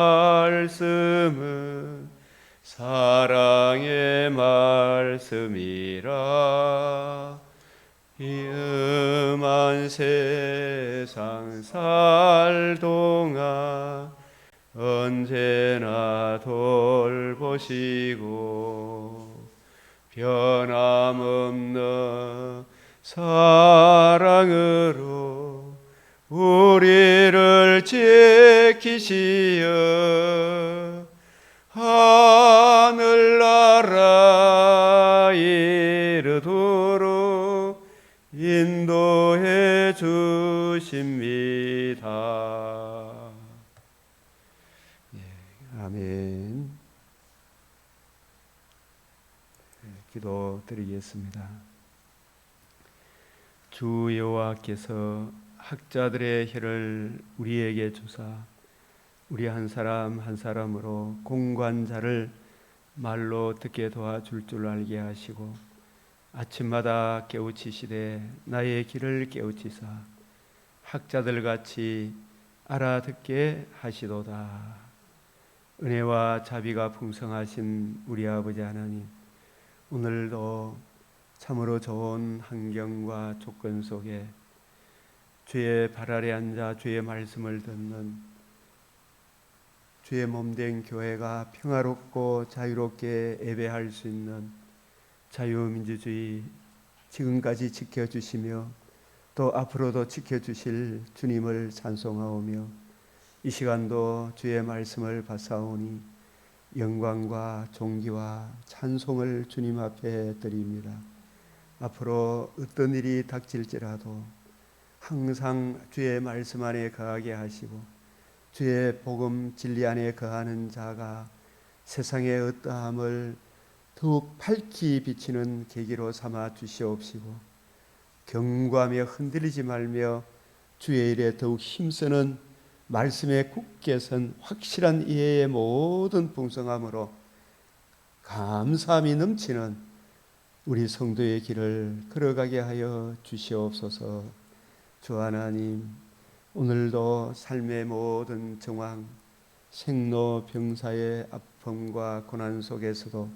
말씀은 사랑의 말씀이라. 이 음한 세상 살 동안 언제나 돌보시고 변함없는 사랑으로 우리를 지키시어 하늘나라 이르도록 인도해 주십니다. 아멘. 기도 드리겠습니다. 주 여호와께서 학자들의 혀를 우리에게 주사 우리 한 사람 한 사람으로 공관자를 말로 듣게 도와줄 줄 알게 하시고 아침마다 깨우치시되 나의 귀를 깨우치사 학자들같이 알아듣게 하시도다. 은혜와 자비가 풍성하신 우리 아버지 하나님, 오늘도 참으로 좋은 환경과 조건 속에 주의 발 아래 앉아 주의 말씀을 듣는 주의 몸된 교회가 평화롭고 자유롭게 예배할 수 있는 자유민주주의 지금까지 지켜주시며 또 앞으로도 지켜주실 주님을 찬송하오며 이 시간도 주의 말씀을 받사오니 영광과 존귀와 찬송을 주님 앞에 드립니다. 앞으로 어떤 일이 닥칠지라도 항상 주의 말씀 안에 거하게 하시고 주의 복음 진리 안에 거하는 자가 세상의 어떠함을 더욱 밝히 비치는 계기로 삼아 주시옵시고 경고하며 흔들리지 말며 주의 일에 더욱 힘쓰는 말씀에 굳게 선 확실한 이해의 모든 풍성함으로 감사함이 넘치는 우리 성도의 길을 걸어가게 하여 주시옵소서. 주 하나님, 오늘도 삶의 모든 정황, 생로병사의 아픔과 고난 속에서도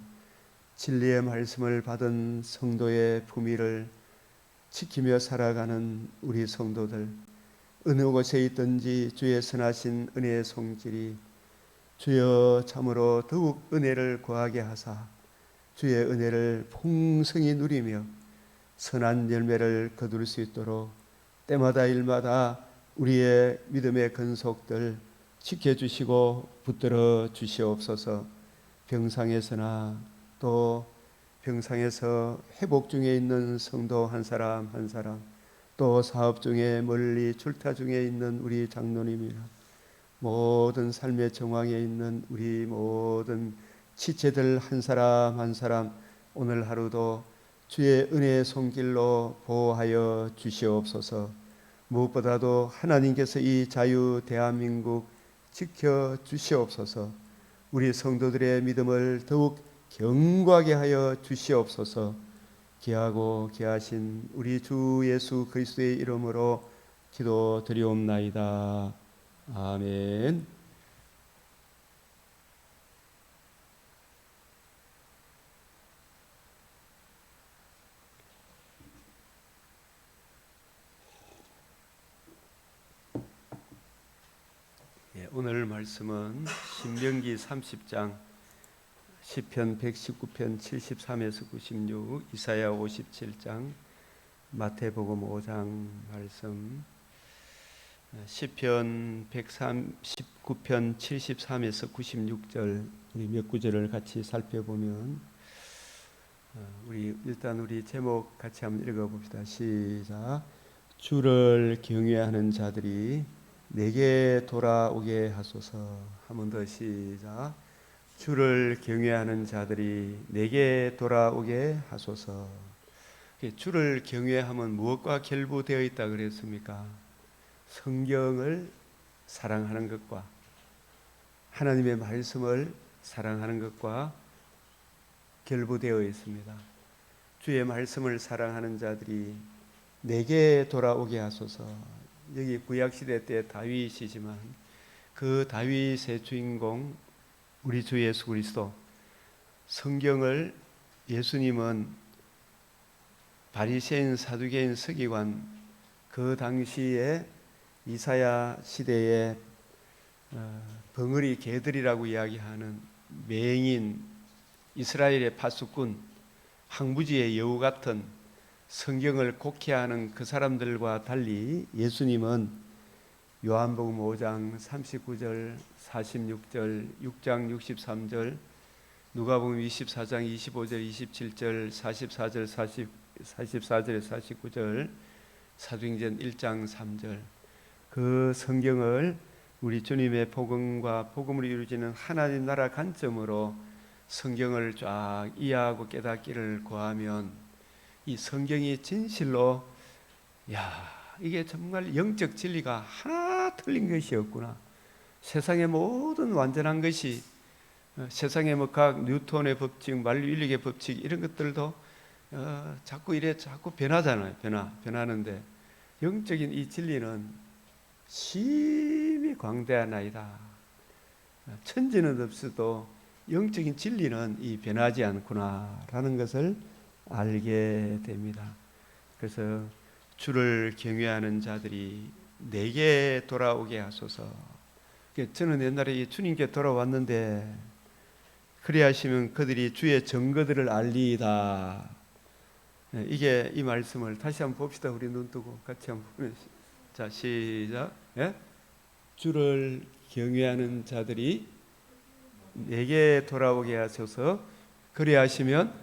진리의 말씀을 받은 성도의 품위를 지키며 살아가는 우리 성도들, 어느 곳에 있든지 주의 선하신 은혜의 손길이 주여 참으로 더욱 은혜를 구하게 하사 주의 은혜를 풍성히 누리며 선한 열매를 거둘 수 있도록 때마다 일마다 우리의 믿음의 근속들 지켜주시고 붙들어 주시옵소서. 병상에서나 또 병상에서 회복 중에 있는 성도 한 사람 한 사람, 또 사업 중에 멀리 출타 중에 있는 우리 장로님이나 모든 삶의 정황에 있는 우리 모든 지체들 한 사람 한 사람 오늘 하루도 주의 은혜의 손길로 보호하여 주시옵소서. 무엇보다도 하나님께서 이 자유 대한민국 지켜 주시옵소서. 우리 성도들의 믿음을 더욱 견고하게 하여 주시옵소서. 귀하고 귀하신 우리 주 예수 그리스도의 이름으로 기도드리옵나이다. 아멘. 오늘 말씀은 신명기 30장, 시편 119편 73에서 96, 이사야 57장, 마태복음 5장 말씀, 시편 139편 73에서 96절 우리 몇 구절을 같이 살펴보면 일단 우리 제목 같이 한번 읽어봅시다. 시작. 주를 경외하는 자들이 내게 돌아오게 하소서. 한 번 더 시작. 주를 경외하는 자들이 내게 돌아오게 하소서. 주를 경외하면 무엇과 결부되어 있다 그랬습니까? 성경을 사랑하는 것과 하나님의 말씀을 사랑하는 것과 결부되어 있습니다. 주의 말씀을 사랑하는 자들이 내게 돌아오게 하소서. 여기 구약시대 때 다윗이지만 그 다윗의 주인공 우리 주 예수 그리스도, 성경을 예수님은 바리새인, 사두개인, 서기관, 그 당시에 이사야 시대에 벙어리 개들이라고 이야기하는 맹인, 이스라엘의 파수꾼, 항무지의 여우 같은 성경을 곡해하는 그 사람들과 달리 예수님은 요한복음 5장 39절, 46절, 6장 63절, 누가복음 24장 25절, 27절, 44절, 44절에 49절, 사도행전 1장 3절, 그 성경을 우리 주님의 복음과 복음으로 이루어지는 하나님 나라 관점으로 성경을 쫙 이해하고 깨닫기를 구하면 이 성경이 진실로 이게 정말 영적 진리가 하나 틀린 것이 없구나. 세상의 모든 완전한 것이 세상의 뭐 각 뉴턴의 법칙, 만유인력의 법칙 이런 것들도 자꾸 변하잖아요. 변하는데 영적인 이 진리는 심히 광대하나이다. 천지는 없어도 영적인 진리는 이 변하지 않구나라는 것을 알게 됩니다. 그래서 주를 경외하는 자들이 내게 돌아오게 하소서. 저는 옛날에 주님께 돌아왔는데 그리하시면 그들이 주의 증거들을 알리이다. 이게 이 말씀을 다시 한번 봅시다. 우리 눈 뜨고 같이 한번. 자, 시작. 주를 경외하는 자들이 내게 돌아오게 하소서. 그리하시면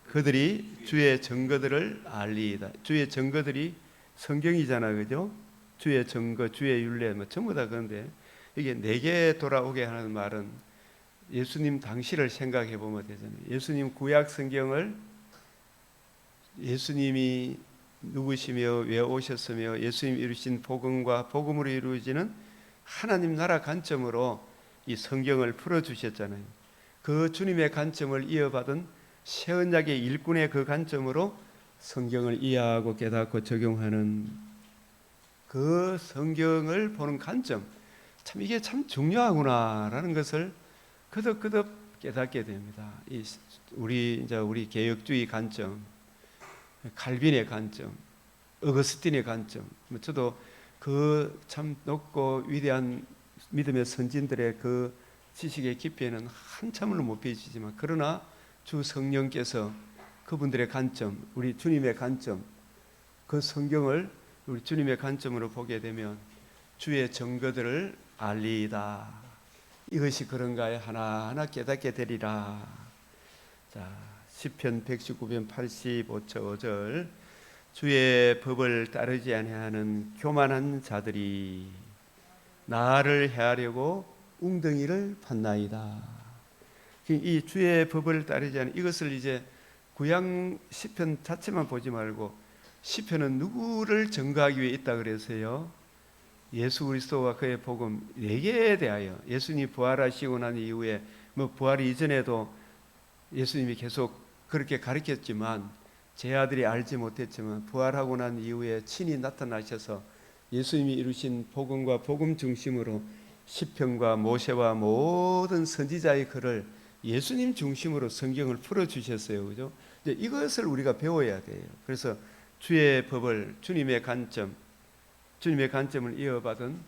그들이 주의 증거들을 알리이다. 주의 증거들이 성경이잖아, 그죠? 주의 증거, 주의 율례, 전부 다 그런데 이게 내게 돌아오게 하는 말은 예수님 당시를 생각해 보면 되잖아요. 예수님 구약 성경을 예수님이 누구시며 왜 오셨으며 예수님이 이루신 복음과 복음으로 이루어지는 하나님 나라 관점으로 이 성경을 풀어주셨잖아요. 그 주님의 관점을 이어받은 새 언약의 일꾼의 그 관점으로 성경을 이해하고 깨닫고 적용하는 그 성경을 보는 관점, 참 이게 참 중요하구나라는 것을 거듭 깨닫게 됩니다. 우리 개혁주의 관점, 칼빈의 관점, 어거스틴의 관점, 저도 그 참 높고 위대한 믿음의 선진들의 그 지식의 깊이에는 한참을 못 비치지만, 그러나 주 성령께서 그분들의 관점, 우리 주님의 관점, 그 성경을 우리 주님의 관점으로 보게 되면 주의 증거들을 알리이다. 이것이 그런가에 하나하나 깨닫게 되리라. 자, 시편 119편 85절 5절, 주의 법을 따르지 아니하는 교만한 자들이 나를 해하려고 웅덩이를 팠나이다. 이 주의 법을 따르지 않는 이것을 이제 구약 시편 자체만 보지 말고, 시편은 누구를 증거하기 위해 있다 그래서요, 예수 그리스도와 그의 복음 내게 대하여, 예수님이 부활하시고 난 이후에 부활 이전에도 예수님이 계속 그렇게 가르쳤지만 제 아들이 알지 못했지만 부활하고 난 이후에 친히 나타나셔서 예수님이 이루신 복음과 복음 중심으로 시편과 모세와 모든 선지자의 글을 예수님 중심으로 성경을 풀어주셨어요. 그죠? 이제 이것을 우리가 배워야 돼요. 그래서 주의 법을 주님의 관점을 이어받은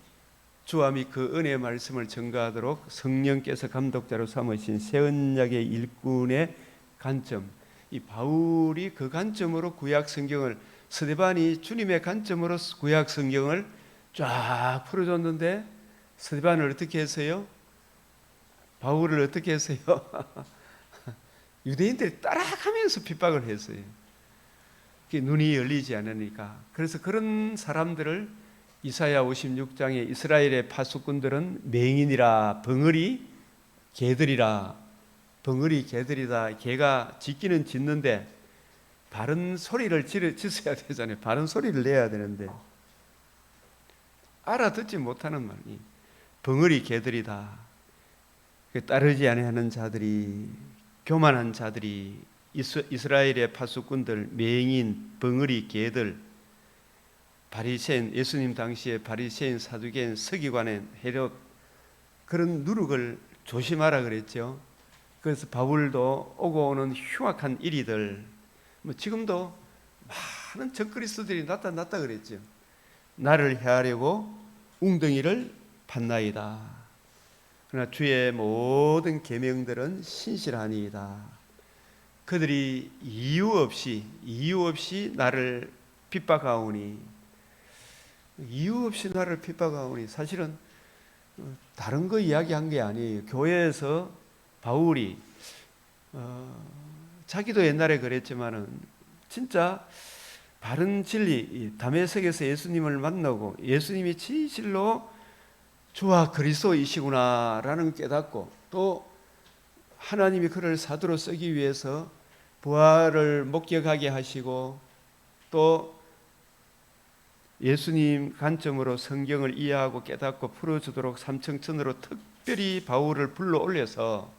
주와 및 그 은혜의 말씀을 증거하도록 성령께서 감독자로 삼으신 새 언약의 일꾼의 관점, 이 바울이 그 관점으로 구약 성경을, 스데반이 주님의 관점으로 구약 성경을 쫙 풀어줬는데 스데반을 어떻게 했어요? 바울을 어떻게 했어요? 유대인들이 따라가면서 핍박을 했어요. 눈이 열리지 않으니까. 그래서 그런 사람들을 이사야 56장에 이스라엘의 파수꾼들은 맹인이라, 벙어리 개들이라, 벙어리 개들이다. 개가 짖기는 짖는데 바른 소리를 짖어야 되잖아요. 바른 소리를 내야 되는데 알아듣지 못하는 말이 벙어리 개들이다. 따르지 아니하는 자들이, 교만한 자들이, 이스라엘의 파수꾼들, 맹인, 벙어리 개들, 바리새인, 예수님 당시에 바리새인, 사두개인, 서기관인 헤롯, 그런 누룩을 조심하라 그랬죠. 그래서 바울도 오고 오는 흉악한 일이들, 지금도 많은 적그리스도들이 나타났다 그랬죠. 나를 해하려고 웅덩이를 팠나이다. 그러나 주의 모든 계명들은 신실하니이다. 그들이 이유 없이 나를 핍박하오니, 사실은 다른 거 이야기한 게 아니에요. 교회에서 바울이 자기도 옛날에 그랬지만은 진짜 바른 진리, 다메섹에서 예수님을 만나고 예수님이 진실로 주와 그리스도이시구나라는 깨닫고, 또 하나님이 그를 사도로 쓰기 위해서 부활을 목격하게 하시고, 또 예수님 관점으로 성경을 이해하고 깨닫고 풀어주도록 삼층천으로 특별히 바울을 불러 올려서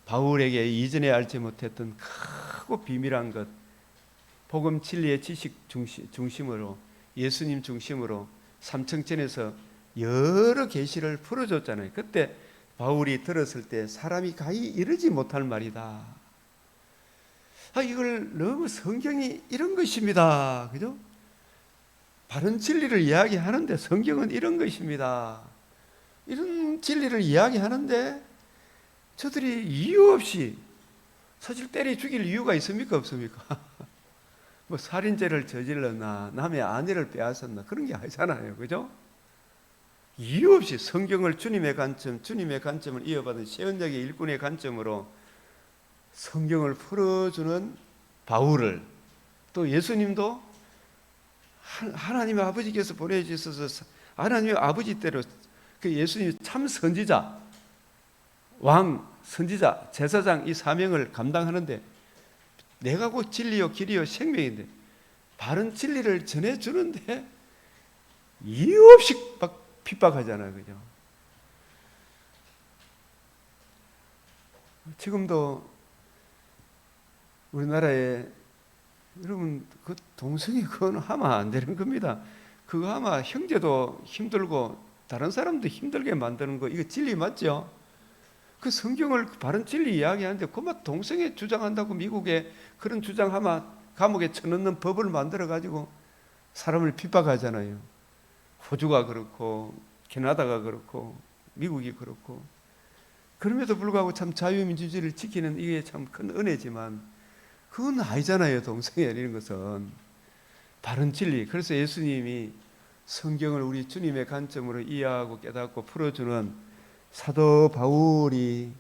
바울에게 이전에 알지 못했던 크고 비밀한 것, 복음 진리의 지식 중심으로, 예수님 중심으로 삼층천에서 여러 계시를 풀어줬잖아요. 그때 바울이 들었을 때 사람이 가히 이르지 못할 말이다. 이걸 너무 성경이 이런 것입니다. 그죠? 바른 진리를 이야기하는데 성경은 이런 것입니다. 이런 진리를 이야기하는데 저들이 이유 없이, 사실 때려 죽일 이유가 있습니까? 없습니까? 뭐 살인죄를 저질렀나, 남의 아내를 빼앗았나, 그런 게 아니잖아요. 그죠? 이유 없이 성경을 주님의 관점을 이어받은 세언약의 일꾼의 관점으로 성경을 풀어주는 바울을, 또 예수님도 하나님의 아버지께서 보내주셔서 하나님의 아버지대로 그 예수님이 참 선지자, 왕, 선지자, 제사장 이 사명을 감당하는데, 내가 곧 진리요 길이요 생명인데 바른 진리를 전해주는데 이유 없이 막 핍박하잖아요. 그죠? 지금도 우리나라에, 여러분, 그 동성애 그건 하면 안 되는 겁니다. 그거 하면 형제도 힘들고 다른 사람도 힘들게 만드는 거, 이거 진리 맞죠? 그 성경을 바른 진리 이야기하는데 그만 동성애 주장한다고 미국에 그런 주장하면 감옥에 쳐넣는 법을 만들어 가지고 사람을 핍박하잖아요. 호주가 그렇고 캐나다가 그렇고 미국이 그렇고. 그럼에도 불구하고 참 자유민주주의를 지키는 이게 참 큰 은혜지만 그건 아니잖아요. 동성애 이런 것은 바른 진리. 그래서 예수님이 성경을 우리 주님의 관점으로 이해하고 깨닫고 풀어주는 사도 바울이,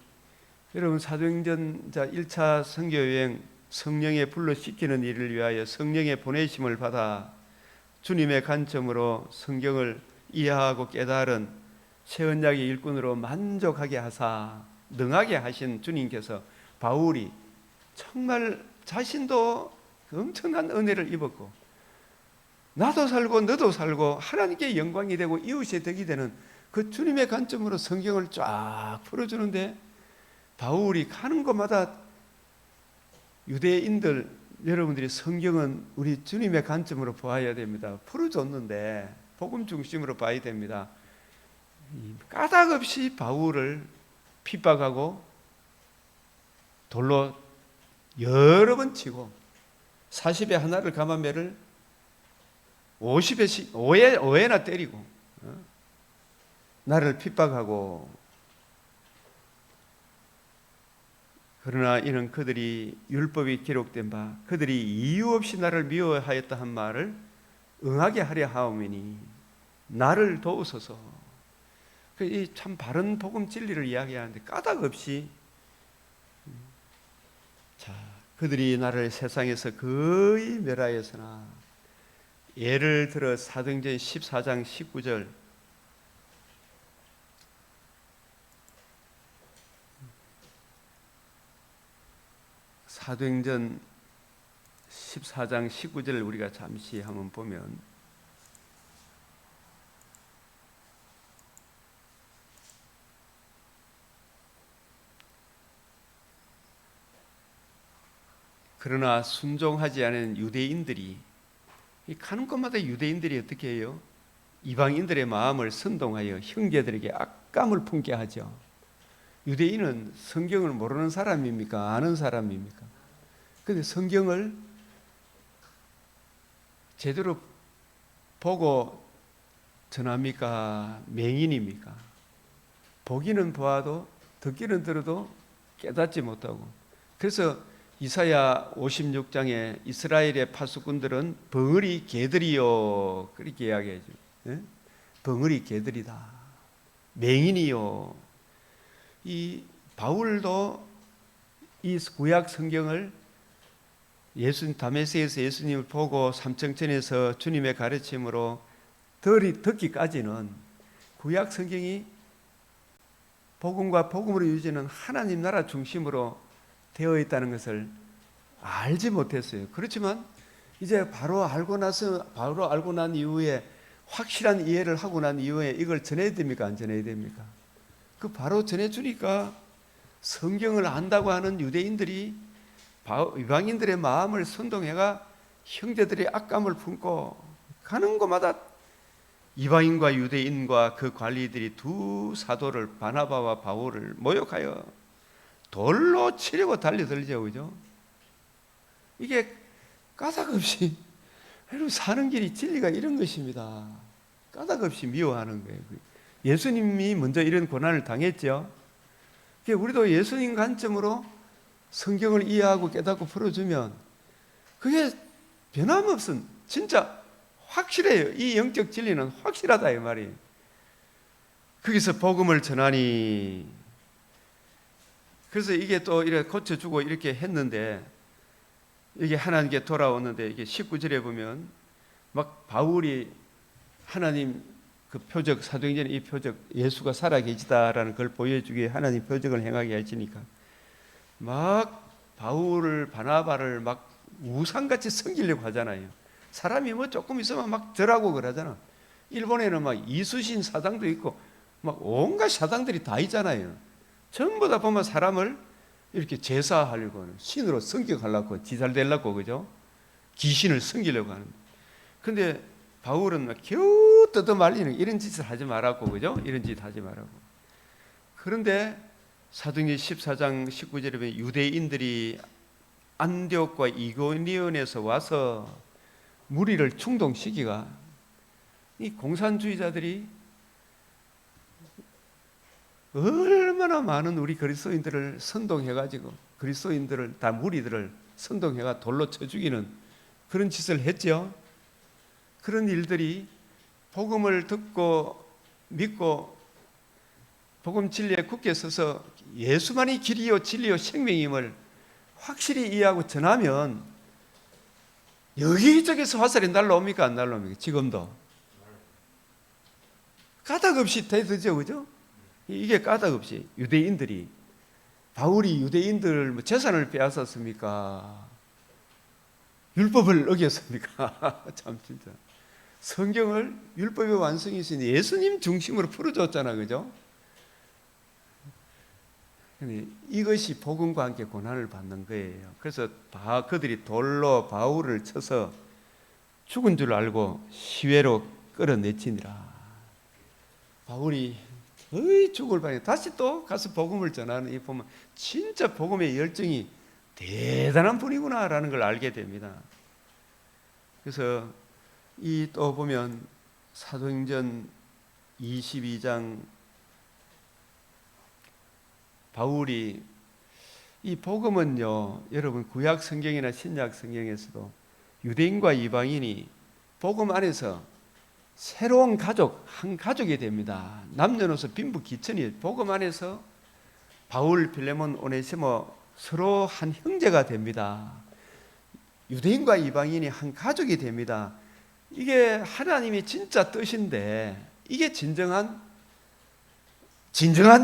여러분, 사도행전 1차 선교여행 성령에 불러 씻기는 일을 위하여 성령의 보내심을 받아 주님의 관점으로 성경을 이해하고 깨달은 세언약의 일꾼으로 만족하게 하사 능하게 하신 주님께서 바울이 정말 자신도 엄청난 은혜를 입었고, 나도 살고 너도 살고 하나님께 영광이 되고 이웃의 덕이 되는 그 주님의 관점으로 성경을 쫙 풀어주는데, 바울이 가는 곳마다 유대인들, 여러분들이 성경은 우리 주님의 관점으로 보아야 됩니다. 풀어줬는데 복음 중심으로 봐야 됩니다. 까닭없이 바울을 핍박하고 돌로 여러 번 치고 40에 하나를 감한 매를 50에 5회나 때리고 나를 핍박하고, 그러나 이는 그들이 율법이 기록된 바 그들이 이유 없이 나를 미워하였다 한 말을 응하게 하려 하오매니 나를 도우소서. 이 참 바른 복음 진리를 이야기하는데 까닭 없이, 자, 그들이 나를 세상에서 거의 멸하였으나, 예를 들어 사도행전 14장 19절, 사도행전 14장 19절을 우리가 잠시 한번 보면, 그러나 순종하지 않은 유대인들이, 가는 곳마다 유대인들이 어떻게 해요? 이방인들의 마음을 선동하여 형제들에게 악감을 품게 하죠. 유대인은 성경을 모르는 사람입니까? 아는 사람입니까? 근데 성경을 제대로 보고 전합니까? 맹인입니까? 보기는 보아도 듣기는 들어도 깨닫지 못하고. 그래서 이사야 56장에 이스라엘의 파수꾼들은 벙어리 개들이요 그렇게 이야기하죠. 예? 벙어리 개들이다. 맹인이요. 이 바울도 이 구약 성경을 다메섹에서 예수님을 보고 삼청천에서 주님의 가르침으로 듣기까지는 구약 성경이 복음과 복음으로 이루어지는 하나님 나라 중심으로 되어 있다는 것을 알지 못했어요. 그렇지만 이제 바로 알고 난 이후에 확실한 이해를 하고 난 이후에 이걸 전해야 됩니까? 안 전해야 됩니까? 그 바로 전해주니까 성경을 안다고 하는 유대인들이 이방인들의 마음을 선동해가 형제들의 악감을 품고 가는 곳마다 이방인과 유대인과 그 관리들이 두 사도를 바나바와 바울을 모욕하여 돌로 치려고 달려들죠. 그죠? 이게 까닭없이 사는 길이 진리가 이런 것입니다. 까닭없이 미워하는 거예요. 예수님이 먼저 이런 고난을 당했죠. 우리도 예수님 관점으로 성경을 이해하고 깨닫고 풀어주면 그게 변함없은 진짜 확실해요. 이 영적 진리는 확실하다 이 말이에요. 거기서 복음을 전하니 그래서 이게 또 이렇게 고쳐주고 이렇게 했는데 이게 하나님께 돌아오는데 이게 19절에 보면 막 바울이 하나님 그 표적 사도행전의 이 표적 예수가 살아계시다라는 걸 보여주기에 하나님 표적을 행하게 하시니까 막 바울을 바나바를 막 우상같이 섬기려고 하잖아요. 사람이 뭐 조금 있으면 막 절하고 그러잖아. 일본에는 막 이수신 사당도 있고 막 온갖 사당들이 다 있잖아요. 전부 다 보면 사람을 이렇게 제사하려고 하는 신으로 성격하려고 지살되려고 그죠? 귀신을 섬기려고 하는. 근데 바울은 막 겨우 뜯어말리는 이런 짓을 하지 말라고 그죠? 이런 짓 하지 말라고. 그런데 사도행전 14장 19절에 보면 유대인들이 안디옥과 이고니온에서 와서 무리를 충동시키가 이 공산주의자들이 얼마나 많은 우리 그리스도인들을 선동해가지고 그리스도인들을 다 무리들을 선동해가 돌로 쳐 죽이는 그런 짓을 했죠. 그런 일들이 복음을 듣고 믿고 복음 진리에 굳게 서서 예수만이 길이요 진리요 생명임을 확실히 이해하고 전하면 여기저기서 화살이 날라옵니까? 안 날라옵니까? 지금도 까닭없이 되죠, 그죠? 이게 까닭없이 유대인들이 바울이 유대인들 재산을 빼앗았습니까? 율법을 어겼습니까? 참 진짜 성경을 율법의 완성이신 예수님 중심으로 풀어줬잖아, 그죠? 이것이 복음과 함께 고난을 받는 거예요. 그래서 그들이 돌로 바울을 쳐서 죽은 줄 알고 시외로 끌어내치니라. 바울이 거의 죽을 판에 다시 또 가서 복음을 전하는 이 보면 진짜 복음의 열정이 대단한 분이구나라는 걸 알게 됩니다. 그래서 이 또 보면 사도행전 22장 바울이 이 복음은요, 여러분 구약 성경이나 신약 성경에서도 유대인과 이방인이 복음 안에서 새로운 가족, 한 가족이 됩니다. 남녀노소 빈부 귀천이 복음 안에서 바울, 빌레몬, 오네시모 서로 한 형제가 됩니다. 유대인과 이방인이 한 가족이 됩니다. 이게 하나님이 진짜 뜻인데 이게 진정한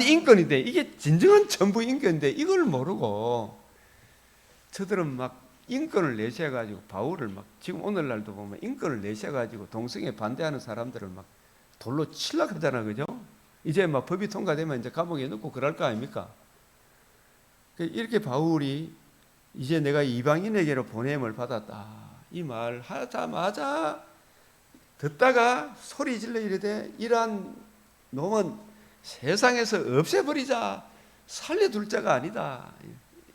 인권인데 이게 진정한 전부 인권인데 이걸 모르고 저들은 막 인권을 내세워가지고 바울을 막 지금 오늘날도 보면 인권을 내세워가지고 동성애 반대하는 사람들을 막 돌로 치려고 하잖아, 그죠? 이제 막 법이 통과되면 이제 감옥에 넣고 그럴 거 아닙니까? 이렇게 바울이 이제 내가 이방인에게로 보냄을 받았다 이 말 하자마자 듣다가 소리 질러 이르되 이러한 놈은 세상에서 없애버리자, 살려둘 자가 아니다.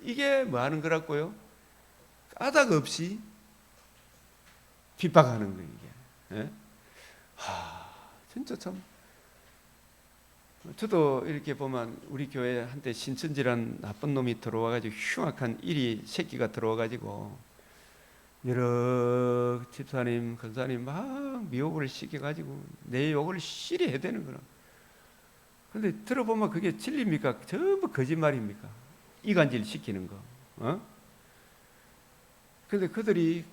이게 뭐 하는 거라고요? 까닭 없이 핍박하는 거예요, 이게. 예? 진짜 참. 저도 이렇게 보면 우리 교회 한때 신천지란 나쁜 놈이 들어와가지고 흉악한 일이 새끼가 들어와가지고 여러 집사님, 권사님 막 미혹을 시켜가지고 내 욕을 실히 해야 되는 거라. 근데 들어보면 그게 진리입니까? 전부 거짓말입니까? 이간질 시키는 거. 근데 그들이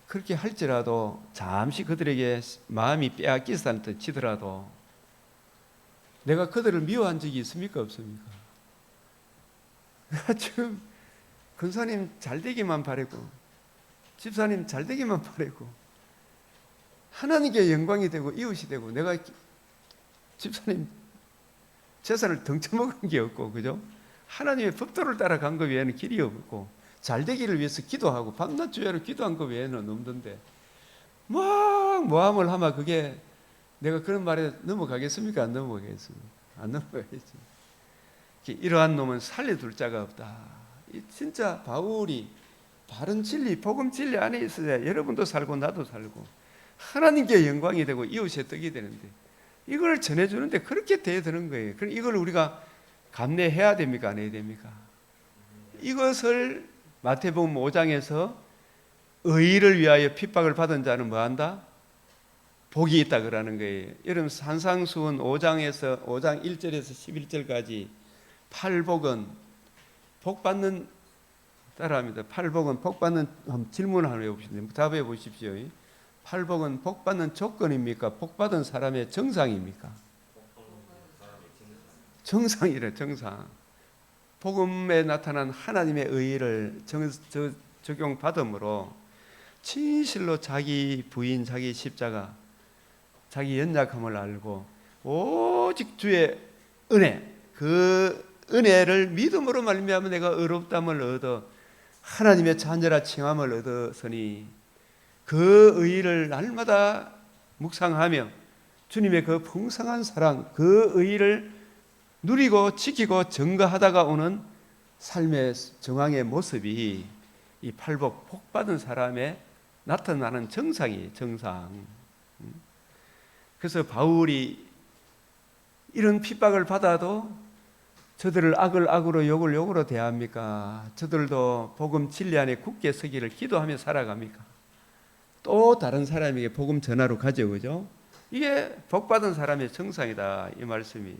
그렇게 할지라도 잠시 그들에게 마음이 빼앗기는 듯 치더라도 내가 그들을 미워한 적이 있습니까? 없습니까? 내가 지금 권사님 잘 되기만 바라고 집사님 잘 되기만 바라고 하나님께 영광이 되고 이웃이 되고 내가 집사님 재산을 덩쳐먹은 게 없고, 그죠? 하나님의 법도를 따라간 것 외에는 길이 없고 잘 되기를 위해서 기도하고 밤낮 주야로 기도한 것 외에는 없는데 막 모함을 하면 그게 내가 그런 말에 넘어가겠습니까? 안 넘어가겠습니까? 안 넘어가겠지. 이러한 놈은 살려둘 자가 없다. 진짜 바울이 바른 진리, 복음 진리 안에 있어야 여러분도 살고 나도 살고 하나님께 영광이 되고 이웃의 떡이 되는데 이걸 전해주는데 그렇게 대드는 거예요. 그럼 이걸 우리가 감내해야 됩니까? 안 해야 됩니까? 이것을 마태복음 5장에서 의를 위하여 핍박을 받은 자는 뭐한다? 복이 있다 그러는 거예요. 여러분 산상수훈 5장에서 5장 1절에서 11절까지 팔복은 복받는 따라합니다. 팔복은 복받는 질문 하나 해보십시오. 답해 보십시오. 팔복은 복받는 조건입니까? 복받은 사람의 정상입니까? 정상이래. 정상. 복음에 나타난 하나님의 의를 적용받음으로 진실로 자기 부인, 자기 십자가, 자기 연약함을 알고 오직 주의 은혜, 그 은혜를 믿음으로 말미암아 내가 의롭다함을 얻어 하나님의 자녀라 칭함을 얻었으니 그 의를 날마다 묵상하며 주님의 그 풍성한 사랑, 그 의를 누리고 지키고 증거하다가 오는 삶의 정황의 모습이 이 팔복 복받은 사람의 나타나는 정상이에요. 정상. 그래서 바울이 이런 핍박을 받아도 저들을 악을 악으로 욕을 욕으로 대합니까? 저들도 복음 진리 안에 굳게 서기를 기도하며 살아갑니까? 또 다른 사람에게 복음 전하러 가죠, 그죠? 이게 복받은 사람의 정상이다, 이 말씀이.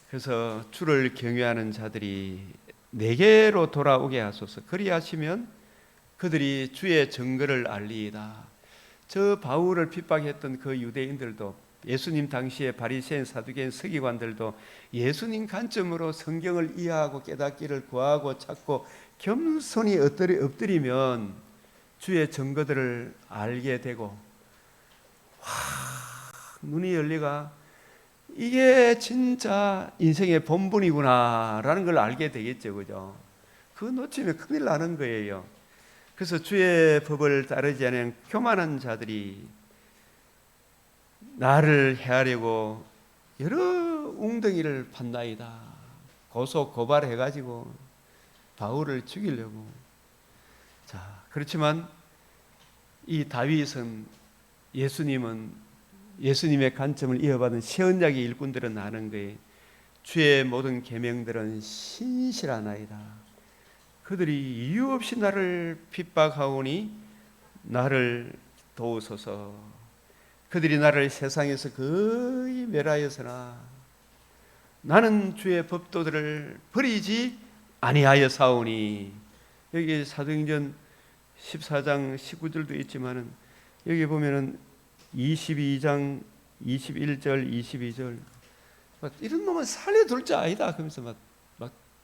그래서 주를 경외하는 자들이 내게로 돌아오게 하소서. 그리하시면 그들이 주의 증거를 알리이다. 저 바울을 핍박했던 그 유대인들도 예수님 당시에 바리새인, 사두개인, 서기관들도 예수님 관점으로 성경을 이해하고 깨닫기를 구하고 찾고 겸손히 엎드리면 주의 증거들을 알게 되고 눈이 열리가 이게 진짜 인생의 본분이구나라는 걸 알게 되겠죠, 그죠? 그거 놓치면 큰일 나는 거예요. 그래서 주의 법을 따르지 않은 교만한 자들이 나를 해하려고 여러 웅덩이를 판나이다. 고소 고발해가지고 바울을 죽이려고. 자, 그렇지만 이 다윗은 예수님의 관점을 이어받은 새 언약의 일꾼들은 아는 거예요. 주의 모든 계명들은 신실하나이다. 그들이 이유 없이 나를 핍박하오니 나를 도우소서. 그들이 나를 세상에서 거의 멸하여서나 나는 주의 법도들을 버리지 아니하여 사오니. 여기 사도행전 14장 19절도 있지만은 여기 보면은 22장 21절 22절 이런 놈은 살려둘 자 아니다 그러면서 막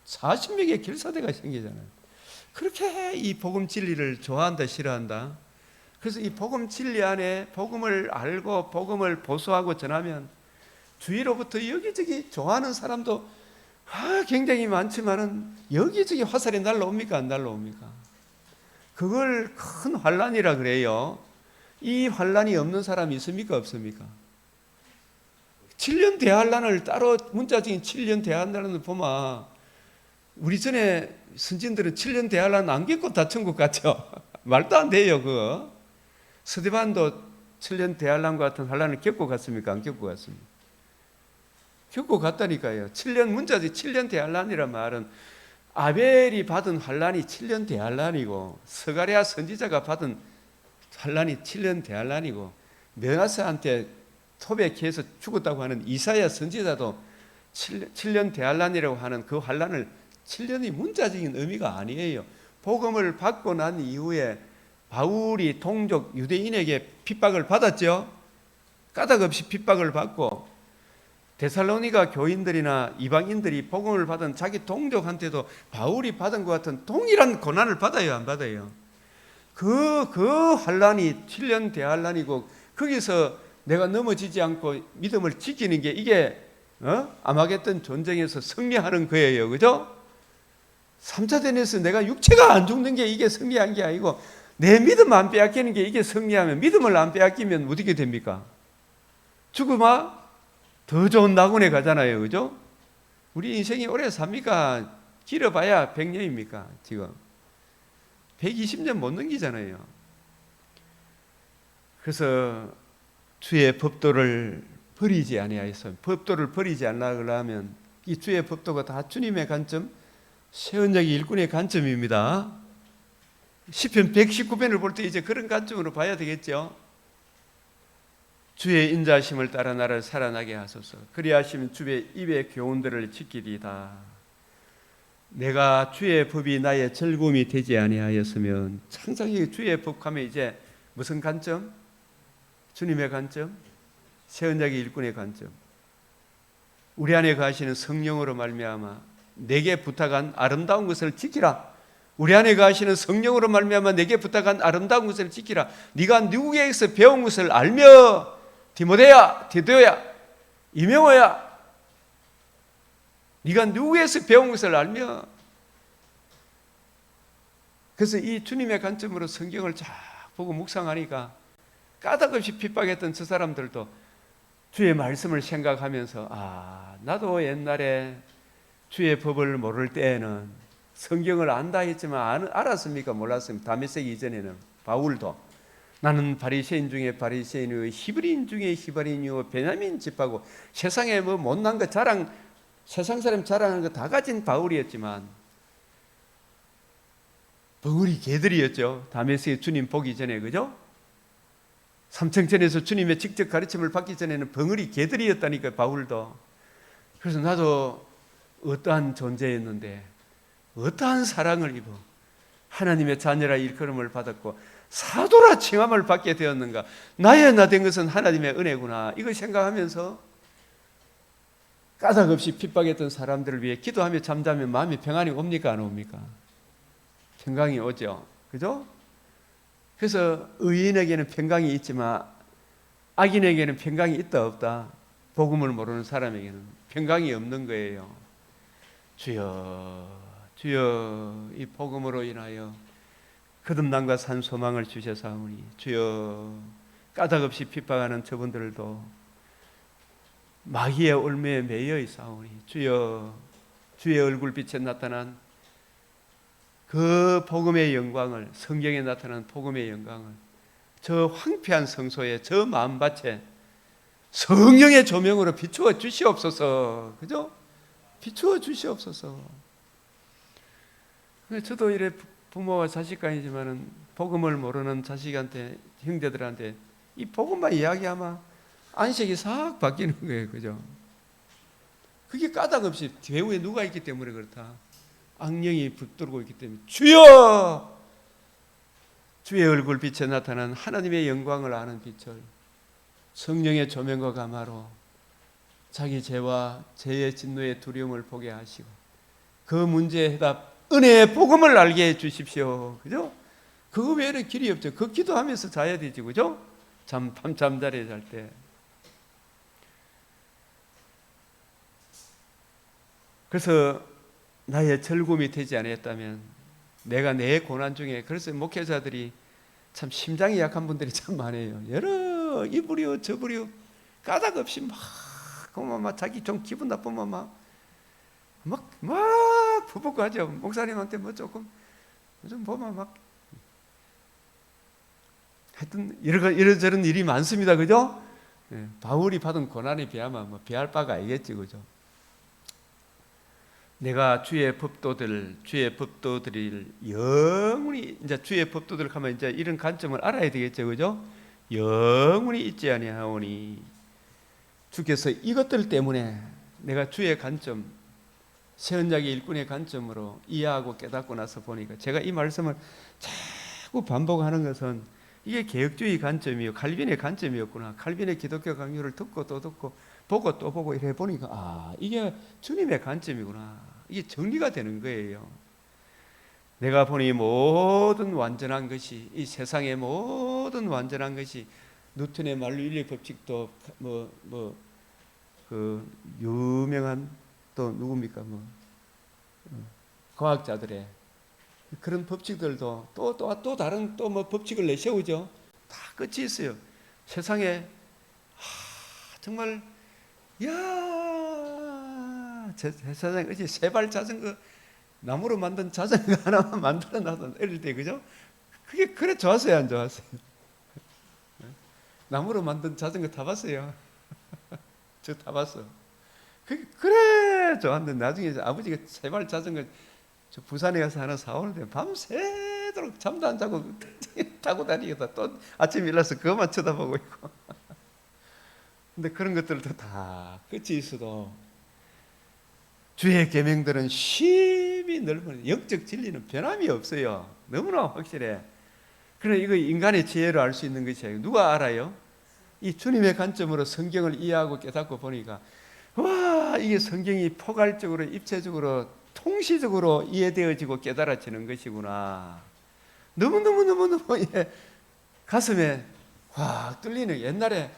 40명의 길사대가 생기잖아요. 그렇게 이 복음 진리를 좋아한다 싫어한다. 그래서 이 복음 진리 안에 복음을 알고 복음을 보수하고 전하면 주위로부터 여기저기 좋아하는 사람도 굉장히 많지만은 여기저기 화살이 날라옵니까 안 날라옵니까? 그걸 큰 환란이라 그래요. 이 환란이 없는 사람이 있습니까 없습니까? 7년 대환란을 따로 문자적인 7년 대환란을 보면 우리 전에 선진들은 7년 대환란 안 겪고 다 천국 갔죠. 말도 안 돼요 그거. 스데반도 7년 대환란과 같은 환란을 겪고 갔습니까? 안 겪고 갔습니까? 겪고 갔다니까요. 7년 문자지 7년 대환란이란 말은 아벨이 받은 환란이 7년 대환란이고 스가랴 선지자가 받은 환란이 7년 대환란이고 므낫세한테 토백해서 죽었다고 하는 이사야 선지자도 7년 대환란이라고 하는 그 환란을 7년이 문자적인 의미가 아니에요. 복음을 받고 난 이후에 바울이 동족 유대인에게 핍박을 받았죠. 까닭없이 핍박을 받고 데살로니가 교인들이나 이방인들이 복음을 받은 자기 동족한테도 바울이 받은 것 같은 동일한 고난을 받아요, 안 받아요? 그 환란이 7년 대환란이고 거기서 내가 넘어지지 않고 믿음을 지키는 게 이게 아마겟돈 전쟁에서 승리하는 거예요, 그죠? 3차 대전에서 내가 육체가 안 죽는 게 이게 승리한 게 아니고 내 믿음 안 빼앗기는 게 이게 승리하면 믿음을 안 빼앗기면 어떻게 됩니까? 죽으면 더 좋은 낙원에 가잖아요, 그죠? 우리 인생이 오래 삽니까? 길어봐야 100년입니까? 지금 120년 못 넘기잖아요. 그래서 주의 법도를 버리지 아니하여서 법도를 버리지 않으려면 이 주의 법도가 다 주님의 관점, 세언자기 일꾼의 관점입니다. 시편 119편을 볼 때 이제 그런 관점으로 봐야 되겠죠. 주의 인자하심을 따라 나를 살아나게 하소서. 그리하시면 주의 입의 교훈들을 지키리다. 내가 주의 법이 나의 즐거움이 되지 아니하였으면 창세기 주의 법하면 이제 무슨 관점? 주님의 관점, 세언자기 일꾼의 관점. 우리 안에 가시는 성령으로 말미암아 내게 부탁한 아름다운 것을 지키라. 우리 안에 가시는 성령으로 말미암아 내게 부탁한 아름다운 것을 지키라. 네가 누구에게서 배운 것을 알며 디모데야, 디도야, 이명호야, 네가 누구에게서 배운 것을 알며. 그래서 이 주님의 관점으로 성경을 쫙 보고 묵상하니까 까닭없이 핍박했던 저 사람들도 주의 말씀을 생각하면서 나도 옛날에 주의 법을 모를 때에는 성경을 안다 했지만 알았습니까? 몰랐습니까? 다메섹 이전에는 바울도 나는 바리새인 중에 바리새인이요 히브리인 중에 히브리인이요 베냐민 집하고 세상에 뭐 못난 거 자랑, 세상 사람 자랑하는 거 다 가진 바울이었지만 벙어리 개들이었죠. 다메섹에 주님 보기 전에, 그죠? 삼청천에서 주님의 직접 가르침을 받기 전에는 벙어리 개들이었다니까 바울도. 그래서 나도 어떠한 존재였는데 어떠한 사랑을 입어 하나님의 자녀라 일컬음을 받았고 사도라 칭함을 받게 되었는가. 나의 나 된 것은 하나님의 은혜구나. 이걸 생각하면서 까닭없이 핍박했던 사람들을 위해 기도하며 잠자면 마음이 평안이 옵니까 안 옵니까? 평강이 오죠, 그죠? 그래서 의인에게는 평강이 있지만 악인에게는 평강이 있다 없다? 복음을 모르는 사람에게는 평강이 없는 거예요. 주여, 주여, 이 복음으로 인하여 거듭남과 산 소망을 주셔사오니 주여, 까닭없이 핍박하는 저분들도 마귀의 올무에 매여 있사오니 주여, 주의 얼굴빛에 나타난 그 복음의 영광을, 성경에 나타난 복음의 영광을 저 황폐한 성소에, 저 마음밭에 성령의 조명으로 비추어 주시옵소서. 그죠? 비추어 주시옵소서. 저도 이래 부모와 자식 간이지만은 복음을 모르는 자식한테, 형제들한테 이 복음만 이야기하면 안식이 싹 바뀌는 거예요. 그죠? 그게 까닭없이 배후에 누가 있기 때문에 그렇다. 악령이 붙들고 있기 때문에 주여! 주의 얼굴 빛에 나타난 하나님의 영광을 아는 빛을 성령의 조명과 감화로 자기 죄와 죄의 진노의 두려움을 보게 하시고 그 문제의 해답 은혜의 복음을 알게 해 주십시오. 그죠? 그거 외에는 길이 없죠. 그 기도하면서 자야 되지, 그죠? 잠자리에 잘 때. 그래서 나의 즐거움이 되지 않았다면 내가 내 고난 중에, 그래서 목회자들이 참 심장이 약한 분들이 참 많아요. 여러 이부려 저부려 까닭없이 막 그러면 막 자기 좀 기분 나쁘면 막 부부고 하죠. 목사님한테 뭐 조금 좀 보면 막 하여튼 이런저런 일이 많습니다. 그죠? 예, 바울이 받은 고난에 비하면 뭐 비할 바가 아니겠지. 그죠? 내가 주의 법도들을 영원히, 이제 주의 법도들 하면 이제 이런 관점을 알아야 되겠죠. 그죠? 영원히 잊지 아니하오니, 주께서 이것들 때문에 내가 주의 관점, 새언약의 일꾼의 관점으로 이해하고 깨닫고 나서 보니까, 제가 이 말씀을 자꾸 반복하는 것은 이게 개혁주의 관점이요, 칼빈의 관점이었구나. 칼빈의 기독교 강요를 듣고 또 듣고 보고 또 보고 이래 보니까 이게 주님의 관점이구나. 이게 정리가 되는 거예요. 내가 보니 모든 완전한 것이, 이 세상의 모든 완전한 것이, 뉴턴의 만유인력 법칙도 그 유명한 또 누굽니까 과학자들의 그런 법칙들도 또 다른 또 뭐 법칙을 내세우죠. 다 끝이 있어요. 세상에 정말 세상에 어찌 세발 자전거, 나무로 만든 자전거 하나만 만들어 놔도 어릴 때, 그죠? 그게 그래 좋았어요, 안 좋았어요? 나무로 만든 자전거 타봤어요? 저 타봤어. 그래 좋았는데, 나중에 아버지가 세발 자전거 저 부산에 가서 하나 사오는데 밤새도록 잠도 안 자고 타고 다니겠다. 또 아침에 일어나서 그것만 쳐다보고 있고. 근데 그런 것들도 다 끝이 있어도 주의 계명들은 심히 넓은, 영적 진리는 변함이 없어요. 너무나 확실해. 그러나 이거 인간의 지혜로 알 수 있는 것이 아니고, 누가 알아요? 이 주님의 관점으로 성경을 이해하고 깨닫고 보니까, 와, 이게 성경이 포괄적으로, 입체적으로, 통시적으로 이해되어지고 깨달아지는 것이구나. 너무너무 가슴에 확 뚫리는. 옛날에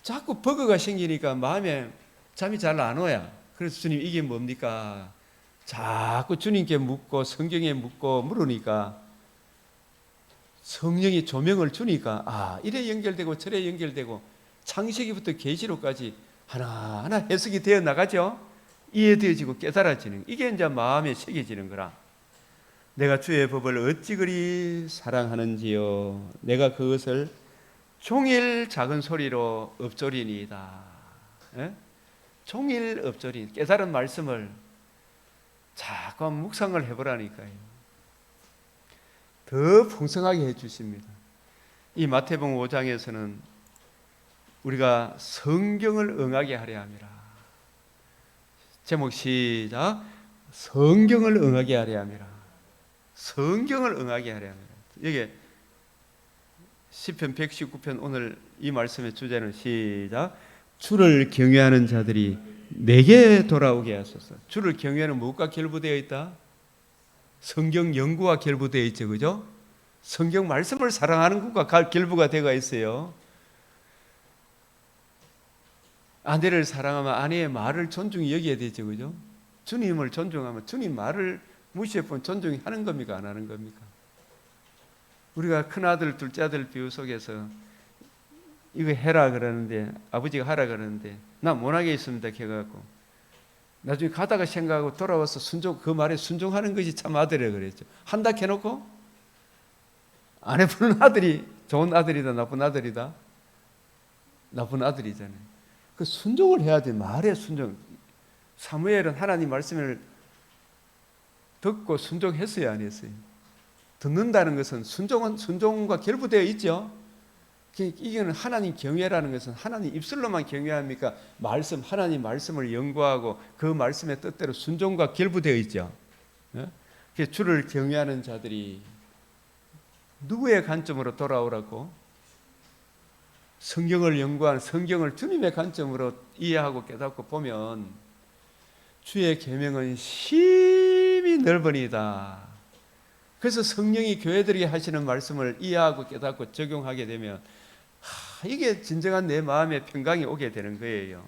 자꾸 버거가 생기니까 마음에 잠이 잘 안 와요. 그래서 주님, 이게 뭡니까? 자꾸 주님께 묻고 성경에 묻고 물으니까 성령이 조명을 주니까 이래 연결되고 저래 연결되고 창세기부터 계시록까지 하나하나 해석이 되어 나가죠. 이해되어지고 깨달아지는, 이게 이제 마음에 새겨지는 거라. 내가 주의 법을 어찌 그리 사랑하는지요. 내가 그것을 종일 작은 소리로 읊조리니이다. 예? 종일 읊조리, 깨달은 말씀을 자꾸 묵상을 해보라니까요. 더 풍성하게 해주십니다. 이 마태복음 5장에서는 우리가 성경을 응하게 하려 함이라. 제목 시작. 성경을 응하게 하려 함이라. 성경을 응하게 하려 함이라. 여기 시편 119편, 오늘 이 말씀의 주제는 시작. 주를 경외하는 자들이 내게 돌아오게 하소서. 주를 경외하는 무엇과 결부되어 있다? 성경 연구와 결부되어 있죠. 그죠? 성경 말씀을 사랑하는 것과 결부가 되어 있어요. 아내를 사랑하면 아내의 말을 존중히 여겨야 되죠. 그죠? 주님을 존중하면 주님 말을 무시해보면 존중히 하는 겁니까? 안 하는 겁니까? 우리가 큰아들, 둘째아들 비유 속에서 이거 해라 그러는데, 아버지가 하라 그러는데 나 못하게 있습니다 해갖고 나중에 가다가 생각하고 돌아와서 그 말에 순종하는 것이 참 아들이라 그랬죠. 한다 해놓고 안 해보는 아들이 좋은 아들이다, 나쁜 아들이다? 나쁜 아들이잖아요. 그 순종을 해야 돼. 말에 순종. 사무엘은 하나님 말씀을 듣고 순종했어요, 안 했어요? 듣는다는 것은 순종과 결부되어 있죠. 이게는 하나님 경외라는 것은 하나님 입술로만 경외합니까? 하나님 말씀을 연구하고 그 말씀의 뜻대로 순종과 결부되어 있죠. 주를 경외하는 자들이 누구의 관점으로 돌아오라고? 성경을 연구한, 성경을 주님의 관점으로 이해하고 깨닫고 보면 주의 계명은 심히 넓으니다. 그래서 성령이 교회들이 하시는 말씀을 이해하고 깨닫고 적용하게 되면 이게 진정한 내 마음의 평강이 오게 되는 거예요.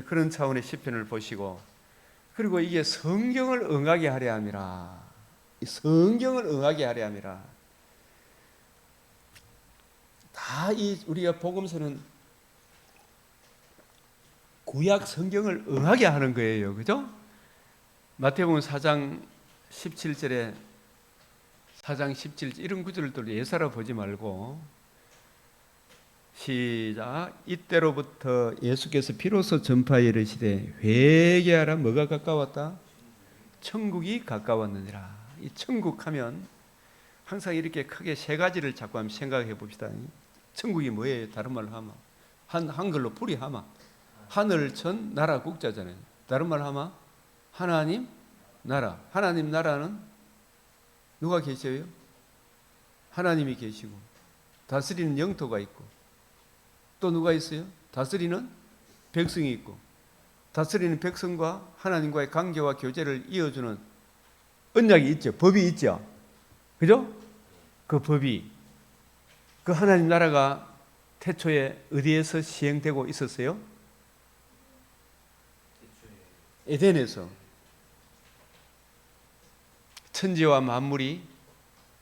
그런 차원의 시편을 보시고, 그리고 이게 성경을 응하게 하려 함이라. 성경을 응하게 하려 함이라. 다 우리가 복음서는 구약 성경을 응하게 하는 거예요. 그죠? 마태복음 4장 17절에 4장 17절 이런 구절들 예사로 보지 말고 시작. 이때로부터 예수께서 비로소 전파에 이르시되 회개하라. 뭐가 가까웠다? 천국이 가까웠느니라. 이 천국 하면 항상 이렇게 크게 세 가지를 자꾸 한번 생각해 봅시다. 천국이 뭐예요? 다른 말로 하면 한글로 불이 하마 하늘 천 나라 국자잖아요. 다른 말로 하면 하나님 나라. 하나님 나라는 누가 계셔요? 하나님이 계시고 다스리는 영토가 있고 또 누가 있어요? 다스리는 백성이 있고 다스리는 백성과 하나님과의 관계와 교제를 이어주는 언약이 있죠. 법이 있죠. 그죠? 그 법이 그 하나님 나라가 태초에 어디에서 시행되고 있었어요? 에덴에서. 천지와 만물이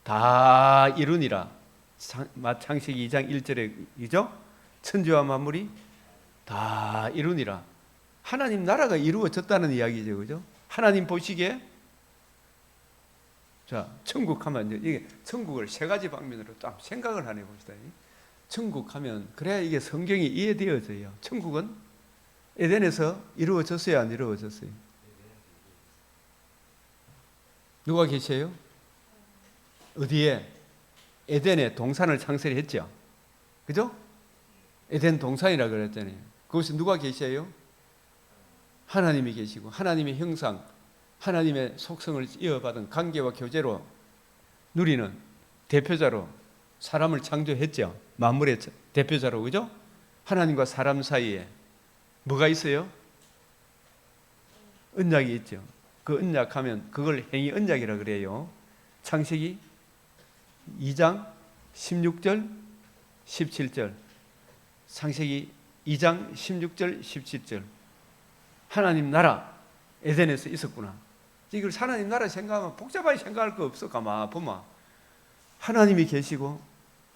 다 이루니라. 창세기 2장 1절에 이죠? 천지와 만물이 다 이루니라. 하나님 나라가 이루어졌다는 이야기죠. 그죠? 하나님 보시기에 자, 천국 하면 이게 천국을 세 가지 방면으로 딱 생각을 하네 봅시다. 천국 하면 그래야 이게 성경이 이해되어져요. 천국은 에덴에서 이루어졌어요, 안 이루어졌어요? 누가 계세요? 어디에? 에덴에 동산을 창설했죠. 그죠? 에덴 동산이라 그랬잖아요. 그것이 누가 계세요? 하나님이 계시고 하나님의 형상, 하나님의 속성을 이어받은 관계와 교제로 누리는 대표자로 사람을 창조했죠. 만물의 대표자로. 그죠? 하나님과 사람 사이에 뭐가 있어요? 언약이 있죠. 그 언약하면 그걸 행위 언약이라 그래요. 창세기 2장 16절 17절 창세기 2장 16절 17절 하나님 나라 에덴에서 있었구나. 이걸 하나님 나라 생각하면 복잡하게 생각할 거 없어. 가만 보면 하나님이 계시고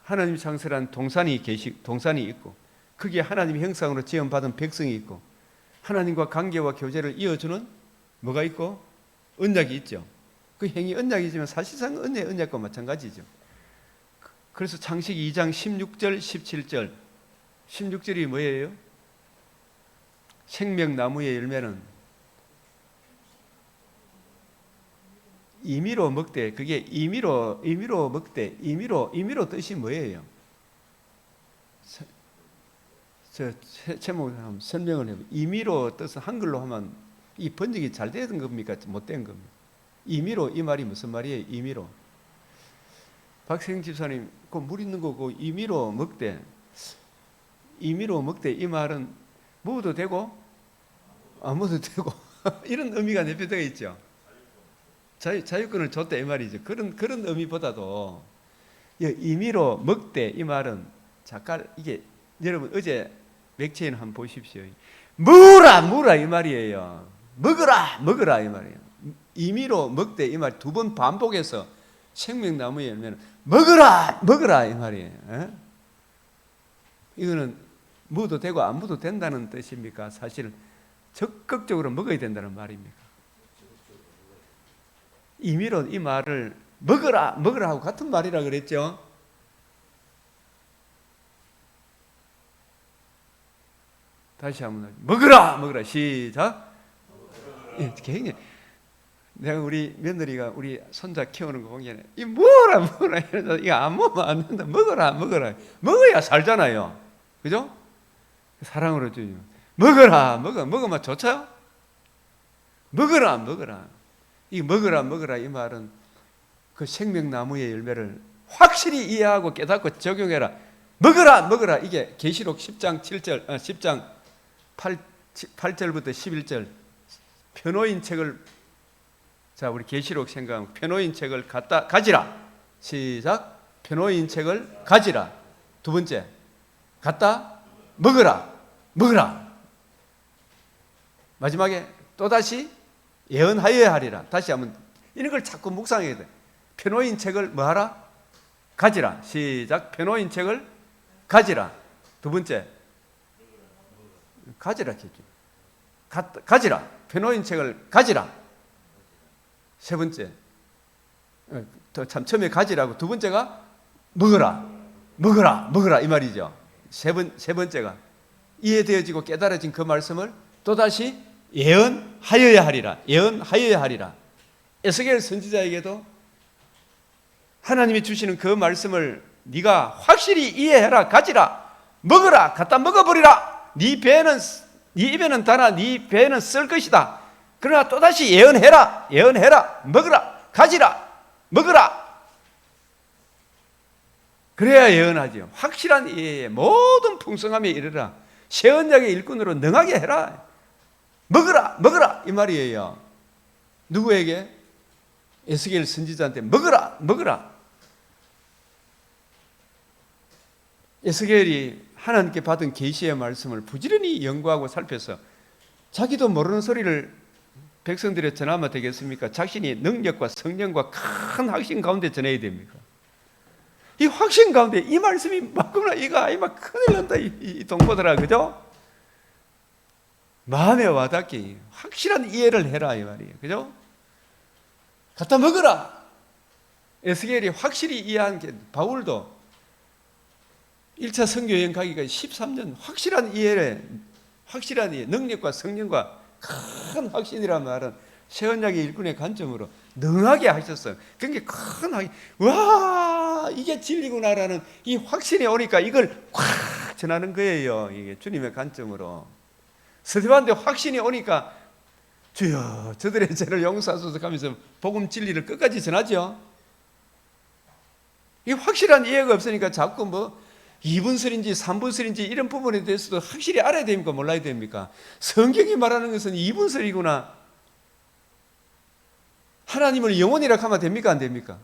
하나님이 창설한 동산이 있고 거기에 하나님의 형상으로 지음받은 백성이 있고 하나님과 관계와 교제를 이어주는 뭐가 있고 언약이 있죠. 그 행위 언약이지만 사실상 은혜 언약과 마찬가지죠. 그래서 창세기 2장 16절 17절 16절이 뭐예요? 생명나무의 열매는 임의로 먹되 그게 임의로 먹되 임의로 뜻이 뭐예요? 저 제목을 한번 설명을 해보면 임의로 뜻은 한글로 하면 이 번역이 잘 된 겁니까? 못 된 겁니까? 임의로 이 말이 무슨 말이에요? 임의로. 박세영 집사님 그 물 있는 거고 임의로 먹되 이 말은 먹어도 되고 안 먹어도 되고 이런 의미가 내포되어 있죠. 자유권을 줬다 이 말이죠. 그런 의미보다도 임의로 먹되 이 말은 잠깐 이게 여러분 어제 맥체인 한번 보십시오. 먹으라 이 말이에요. 먹으라 이 말이에요. 임의로 먹되 이 말 두 번 반복해서 생명나무에 열면 먹으라 이 말이에요. 에? 이거는 먹어도 되고 안 먹어도 된다는 뜻입니까? 사실은 적극적으로 먹어야 된다는 말입니까? 임의로 이 말을 먹으라 하고 같은 말이라 그랬죠. 다시 한번 먹으라 시작. 굉장히 내가 우리 며느리가 우리 손자 키우는 거 보기에는 이 먹어라 이러면서 이거 안 먹으면 안 된다. 먹어라 먹어야 살잖아요. 그죠? 사랑으로 주죠. 먹으면 좋죠? 먹으라 이 먹으라 이 말은 그 생명나무의 열매를 확실히 이해하고 깨닫고 적용해라. 먹으라 이게 계시록 10장 7절 10장 8절부터 11절 변호인 책을 자 우리 계시록 생각하면 변호인 책을 가지라. 시작. 변호인 책을 가지라. 두 번째 갖다 먹으라. 마지막에 또다시 예언하여야 하리라. 다시 한번 이런 걸 자꾸 묵상해야 돼. 변호인 책을 뭐하라? 가지라. 시작. 변호인 책을 가지라. 두 번째 가지라. 가지라. 펴놓은 책을 가지라. 세 번째, 참 처음에 가지라고, 두 번째가 먹어라. 먹어라 이 말이죠. 세 번째가 이해되어지고 깨달아진 그 말씀을 또다시 예언하여야 하리라. 에스겔 선지자에게도 하나님이 주시는 그 말씀을 네가 확실히 이해해라. 가지라. 먹어라. 갖다 먹어버리라. 네 입에는 달아 네 배에는 쓸 것이다. 그러나 또다시 예언해라. 먹어라. 가지라. 먹어라. 그래야 예언하죠. 확실한 이해에 모든 풍성함에 이르라. 새 언약의 일꾼으로 능하게 해라. 먹어라 이 말이에요. 누구에게? 에스겔 선지자한테 먹어라. 에스겔이 하나님께 받은 계시의 말씀을 부지런히 연구하고 살펴서 자기도 모르는 소리를 백성들에 전하면 되겠습니까? 자신이 능력과 성령과 큰 확신 가운데 전해야 됩니까? 이 확신 가운데 이 말씀이 맞구나. 이거 큰일 난다 이 동포들아, 그죠? 마음에 와닿게 확실한 이해를 해라 이 말이에요, 그죠? 갖다 먹어라. 에스겔이 확실히 이해한 게, 바울도 1차 선교여행 가기가 13년 확실한 이해, 능력과 성령과 큰 확신이란 말은 새 언약의 일꾼의 관점으로 능하게 하셨어요. 그게 큰 확신, 와 이게 진리구나라는 이 확신이 오니까 이걸 콱 전하는 거예요. 이게 주님의 관점으로. 스데반데 확신이 오니까 주여 저들의 죄를 용서하소서 하면서 복음 진리를 끝까지 전하죠. 이 확실한 이해가 없으니까 자꾸 2분설인지 3분설인지 이런 부분에 대해서도 확실히 알아야 됩니까? 몰라야 됩니까? 성경이 말하는 것은 2분설이구나. 하나님을 영혼이라고 하면 됩니까? 안 됩니까?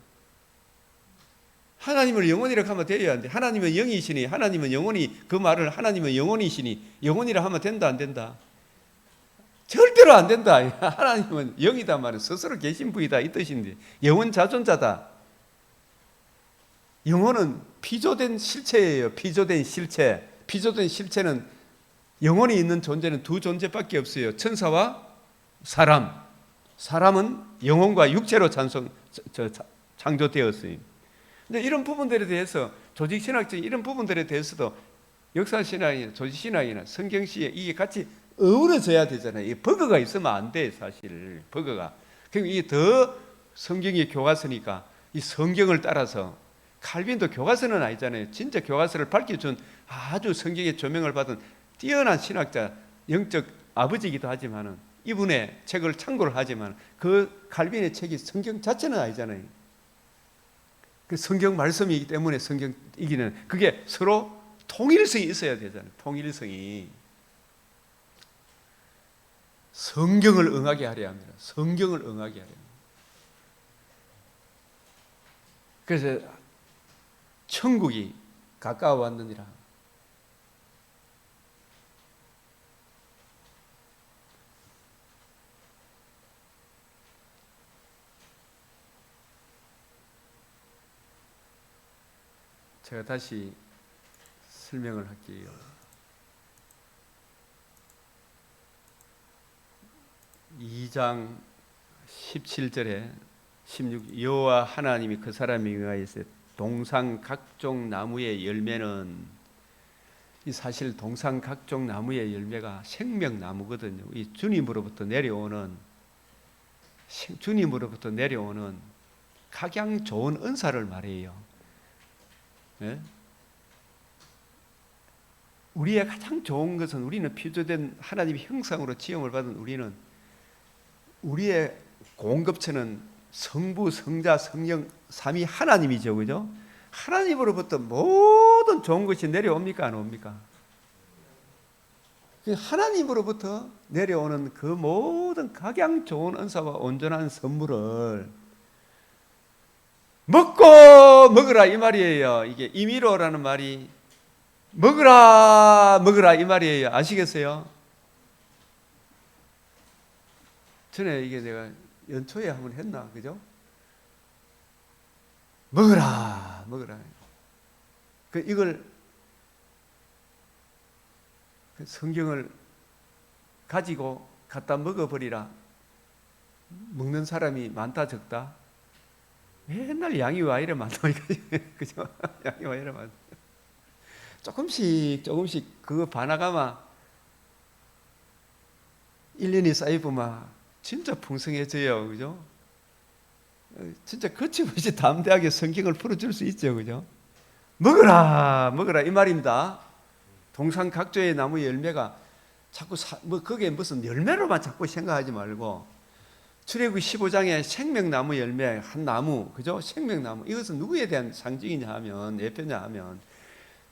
하나님을 영혼이라고 하면 돼야 안 돼. 하나님은 영이시니, 하나님은 영혼이, 그 말을 하나님은 영혼이시니 영혼이라 하면 된다 안 된다? 절대로 안 된다. 하나님은 영이다 말은 스스로 계신 분이다 이 뜻인데, 영혼 자존자다. 영혼은 피조된 실체예요. 피조된 실체는 영혼이 있는 존재는 두 존재밖에 없어요. 천사와 사람. 사람은 영혼과 육체로 창조되었어요. 근데 이런 부분들에 대해서 조직신학적 이런 부분들에 대해서도 역사신학이나 조직신학이나 성경시에 이게 같이 어우러져야 되잖아요. 이 버거가 있으면 안 돼, 사실. 버거가. 그럼 이게 더 성경이 교과서니까 이 성경을 따라서, 칼빈도 교과서는 아니잖아요. 진짜 교과서를 밝혀준 아주 성경의 조명을 받은 뛰어난 신학자, 영적 아버지이기도 하지만은 이분의 책을 참고를 하지만 그 칼빈의 책이 성경 자체는 아니잖아요. 그 성경 말씀이기 때문에 성경이기는, 그게 서로 통일성이 있어야 되잖아요. 통일성이. 성경을 응하게 하려 합니다. 성경을 응하게 하려 합니다. 그래서 천국이 가까워 왔느니라. 제가 다시 설명을 할게요. 2장 17절에 16, 여호와 하나님이 그 사람에 의하여서 동상 각종 나무의 열매는, 이 사실 동상 각종 나무의 열매가 생명나무거든요. 이 주님으로부터 내려오는 각양 좋은 은사를 말해요. 네? 우리의 가장 좋은 것은, 우리는 피조된 하나님의 형상으로 지음을 받은 우리의 공급처는 성부, 성자, 성령 삼위 하나님이죠, 그죠? 하나님으로부터 모든 좋은 것이 내려옵니까, 안 옵니까? 하나님으로부터 내려오는 그 모든 각양 좋은 은사와 온전한 선물을 먹어라 이 말이에요. 이게 임의로라는 말이 먹어라 이 말이에요. 아시겠어요? 전에 이게 내가 연초에 한번 했나, 그죠? 먹어라. 이걸 성경을 가지고 갖다 먹어버리라. 먹는 사람이 많다 적다? 맨날 양이 와 이래 많다. 그죠? 양이 와 이래 많다. 조금씩 그거 반아가마 1년이 쌓이보면 진짜 풍성해져요. 그죠? 진짜 거침없이 담대하게 성경을 풀어줄 수 있죠. 그죠? 먹어라 이 말입니다. 동산각조의 나무 열매가 자꾸 그게 무슨 열매로만 자꾸 생각하지 말고, 출애굽기 15장에 생명나무 열매 한 나무, 그죠? 생명나무, 이것은 누구에 대한 상징이냐 하면, 예표냐 하면,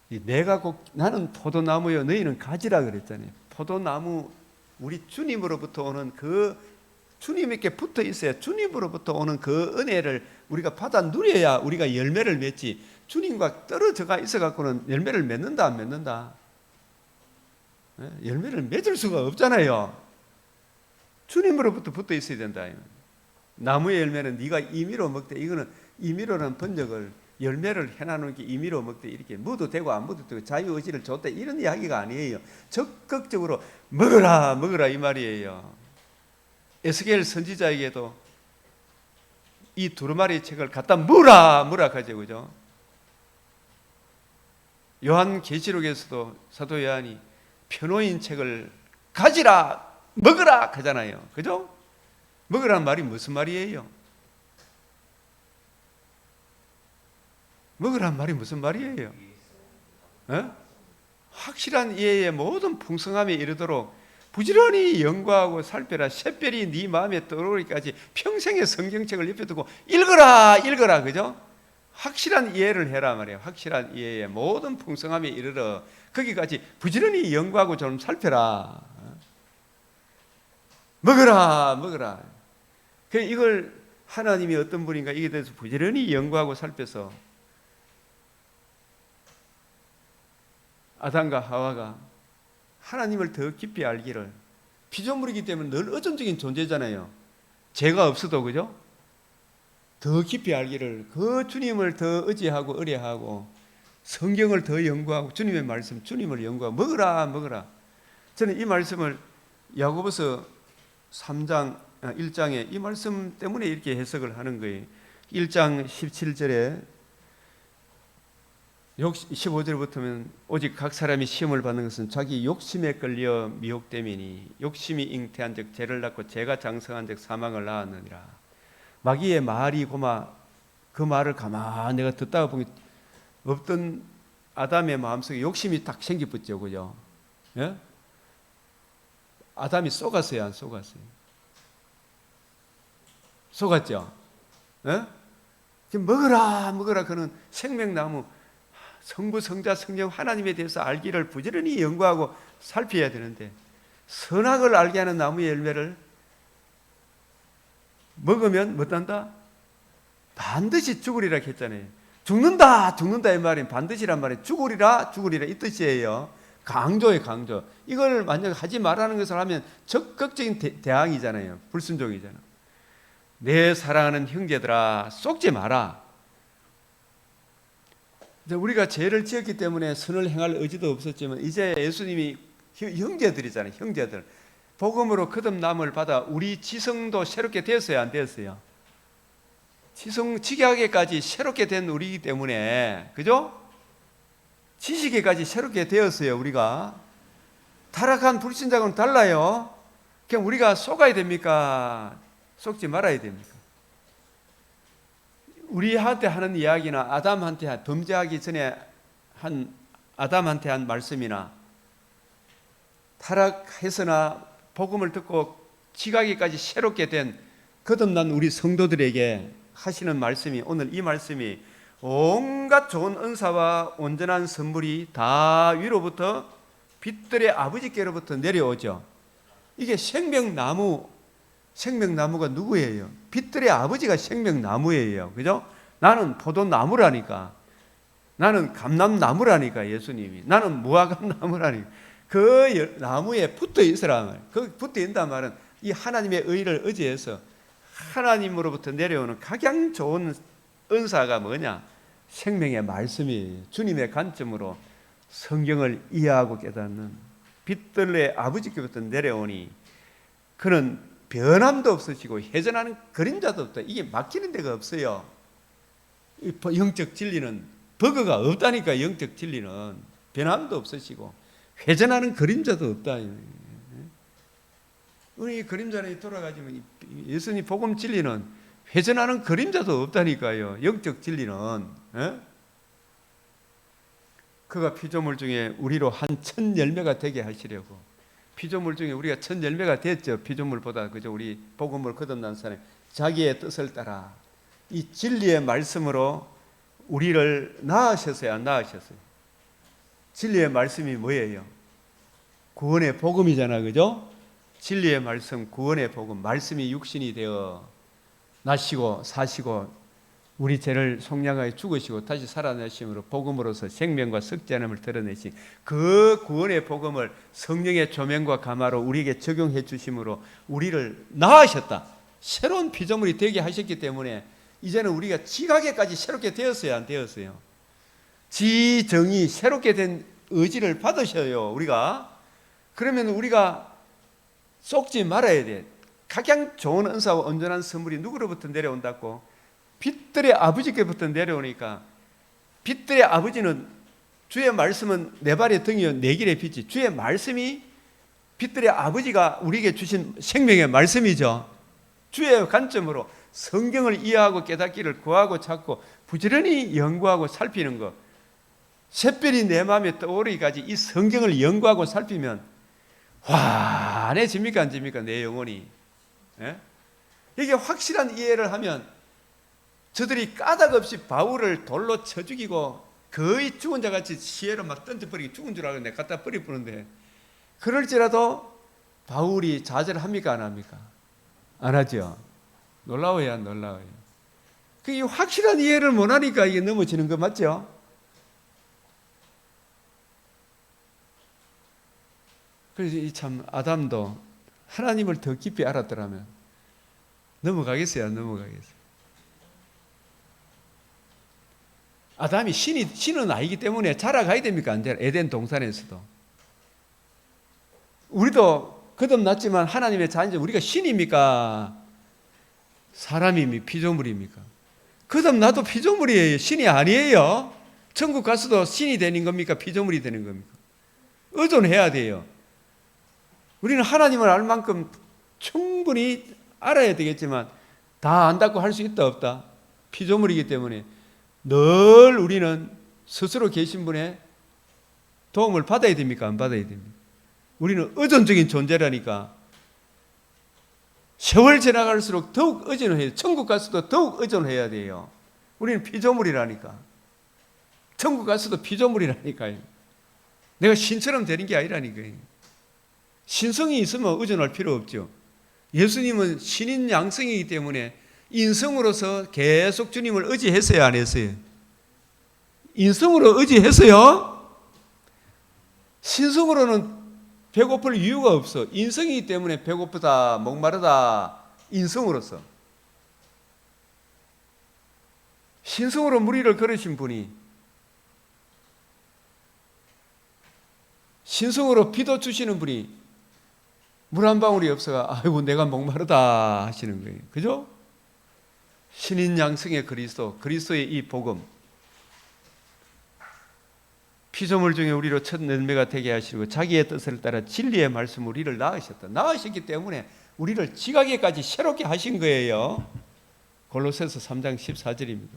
내가 나는 포도나무요 너희는 가지라 그랬잖아요. 포도나무, 우리 주님으로부터 오는 그 주님에게 붙어 있어야 주님으로부터 오는 그 은혜를 우리가 받아 누려야 우리가 열매를 맺지, 주님과 떨어져가 있어 갖고는 열매를 맺는다 안 맺는다? 열매를 맺을 수가 없잖아요. 주님으로부터 붙어 있어야 된다. 나무의 열매는 네가 임의로 먹되, 이거는 임의로라는 번역을, 열매를 해나누는 게 임의로 먹되 이렇게 먹어도 되고 안 먹어도 되고 자유의지를 줬다 이런 이야기가 아니에요. 적극적으로 먹어라 이 말이에요. 에스겔 선지자에게도 이 두루마리 책을 갖다 무라 하죠. 그죠? 요한 계시록에서도 사도 요한이 편호인 책을 가지라 먹으라 하잖아요. 그죠? 먹으라는 말이 무슨 말이에요? 먹으라는 말이 무슨 말이에요? 확실한 이해의 모든 풍성함에 이르도록 부지런히 연구하고 살펴라. 샛별이 네 마음에 떠오르기까지 평생의 성경책을 옆에 두고 읽어라. 그죠? 확실한 이해를 해라 말이에요. 확실한 이해의 모든 풍성함에 이르러 거기까지 부지런히 연구하고 좀 살펴라. 먹어라. 이걸 하나님이 어떤 분인가 이게 대해서 부지런히 연구하고 살펴서 아담과 하와가 하나님을 더 깊이 알기를, 피조물이기 때문에 늘 의존적인 존재잖아요. 죄가 없어도. 그죠? 더 깊이 알기를, 그 주님을 더 의지하고 의뢰하고 성경을 더 연구하고 주님의 말씀, 주님을 연구하고 먹어라. 저는 이 말씀을 야고보서 3장 1장에 이 말씀 때문에 이렇게 해석을 하는 거예요. 1장 17절에 15절부터는 오직 각 사람이 시험을 받는 것은 자기 욕심에 끌려 미혹됨이니 욕심이 잉태한 즉 죄를 낳고 죄가 장성한 즉 사망을 낳았느니라. 마귀의 말이 고마, 그 말을 가만 내가 듣다가 보니 없던 아담의 마음속에 욕심이 딱 생기붙죠. 그죠? 예? 아담이 속았어요, 안 속았어요? 속았죠? 예? 먹어라 그는 생명나무, 성부, 성자, 성령 하나님에 대해서 알기를 부지런히 연구하고 살펴야 되는데, 선악을 알게 하는 나무의 열매를 먹으면 뭐한다? 반드시 죽으리라 했잖아요. 죽는다 이 말은 반드시란 말이에요. 죽으리라 이 뜻이에요. 강조예요, 강조. 이걸 만약 하지 말라는 것을 하면 적극적인 대항이잖아요. 불순종이잖아. 내 사랑하는 형제들아, 속지 마라. 우리가 죄를 지었기 때문에 선을 행할 의지도 없었지만 이제 예수님이 형제들이잖아요. 형제들. 복음으로 거듭남을 받아 우리 지성도 새롭게 되었어요, 안 되었어요? 지성 지각에까지 새롭게 된 우리이기 때문에, 그죠? 지식에까지 새롭게 되었어요. 우리가 타락한 불신자하고는 달라요. 그냥 우리가 속아야 됩니까? 속지 말아야 됩니까? 우리한테 하는 이야기나 아담한테 범죄하기 전에 한 아담한테 한 말씀이나 타락해서나 복음을 듣고 지각에까지 새롭게 된 거듭난 우리 성도들에게 하시는 말씀이, 오늘 이 말씀이 온갖 좋은 은사와 온전한 선물이 다 위로부터 빛들의 아버지께로부터 내려오죠. 이게 생명나무가 누구예요? 빛들의 아버지가 생명나무예요. 그죠? 나는 포도나무라니까. 나는 감람나무라니까. 예수님이 나는 무화과나무라니까. 그 나무에 붙어 있으라 말. 그 붙어 있단 말은 이 하나님의 의를 의지해서 하나님으로부터 내려오는 가장 좋은 은사가 뭐냐? 생명의 말씀이 주님의 관점으로 성경을 이해하고 깨닫는 빛들의 아버지께부터 내려오니 그는 변함도 없으시고 회전하는 그림자도 없다. 이게 막히는 데가 없어요. 영적 진리는 버그가 없다니까. 영적 진리는 변함도 없으시고 회전하는 그림자도 없다. 우리 그림자는 돌아가지만 예수님 복음 진리는 회전하는 그림자도 없다니까요. 영적 진리는. 그가 피조물 중에 우리로 한 천 열매가 되게 하시려고. 피조물 중에 우리가 천 열매가 됐죠. 피조물보다 그저 우리 복음을 거듭난 사람이 자기의 뜻을 따라 이 진리의 말씀으로 우리를 낳으셨어요, 안 낳으셨어요? 진리의 말씀이 뭐예요? 구원의 복음이잖아, 그죠? 진리의 말씀, 구원의 복음, 말씀이 육신이 되어 나시고 사시고 우리 죄를 속량하여 죽으시고 다시 살아나심으로 복음으로서 생명과 썩지 않음을 드러내신 그 구원의 복음을 성령의 조명과 감화로 우리에게 적용해 주심으로 우리를 낳으셨다. 새로운 피조물이 되게 하셨기 때문에 이제는 우리가 지각에까지 새롭게 되었어요, 안 되었어요? 지정이 새롭게 된 의지를 받으셔요, 우리가. 그러면 우리가 속지 말아야 돼. 가장 좋은 은사와 온전한 선물이 누구로부터 내려온다고? 빛들의 아버지께부터 내려오니까. 빛들의 아버지는 주의 말씀은 내 발의 등이요 내 길의 빛이. 주의 말씀이 빛들의 아버지가 우리에게 주신 생명의 말씀이죠. 주의 관점으로 성경을 이해하고 깨닫기를 구하고 찾고 부지런히 연구하고 살피는 것. 샛별이 내 마음에 떠오르기까지 이 성경을 연구하고 살피면 환해집니까, 안 집니까? 내 영혼이. 이게 확실한 이해를 하면 저들이 까닭없이 바울을 돌로 쳐 죽이고 거의 죽은 자같이 시해로 막 던져버리기, 죽은 줄 알고 내가 갖다 버리는데, 그럴지라도 바울이 좌절합니까, 안 합니까? 안 하죠. 놀라워요, 안 놀라워요? 그 확실한 이해를 못하니까 이게 넘어지는 거 맞죠? 그래서 이 참 아담도 하나님을 더 깊이 알았더라면 넘어가겠어요, 안 넘어가겠어요? 아담이 신은 아니기 때문에 자라가야 됩니까, 안 돼요? 에덴 동산에서도. 우리도 거듭났지만 하나님의 자녀, 우리가 신입니까? 사람입니까? 피조물입니까? 거듭나도 피조물이에요. 신이 아니에요. 천국 가서도 신이 되는 겁니까? 피조물이 되는 겁니까? 의존해야 돼요. 우리는 하나님을 알 만큼 충분히 알아야 되겠지만 다 안다고 할 수 있다 없다? 피조물이기 때문에 늘 우리는 스스로 계신 분의 도움을 받아야 됩니까, 안 받아야 됩니까? 우리는 의존적인 존재라니까. 세월 지나갈수록 더욱 의존해야, 천국 가서도 더욱 의존해야 돼요. 우리는 피조물이라니까. 천국 가서도 피조물이라니까요. 내가 신처럼 되는 게 아니라니까요. 신성이 있으면 의존할 필요 없죠. 예수님은 신인 양성이기 때문에 인성으로서 계속 주님을 의지했어요, 안 했어요? 인성으로 의지했어요? 신성으로는 배고플 이유가 없어. 인성이기 때문에 배고프다, 목마르다, 인성으로서. 신성으로 무리를 걸으신 분이 신성으로 비도 주시는 분이 물 한 방울이 없어가 아이고 내가 목마르다 하시는 거예요. 그죠? 신인 양성의 그리스도의 이 복음, 피조물 중에 우리로 첫 열매가 되게 하시고 자기의 뜻을 따라 진리의 말씀 우리를 낳으셨다. 낳으셨기 때문에 우리를 지각에까지 새롭게 하신 거예요. 골로새서 3장 14절입니다.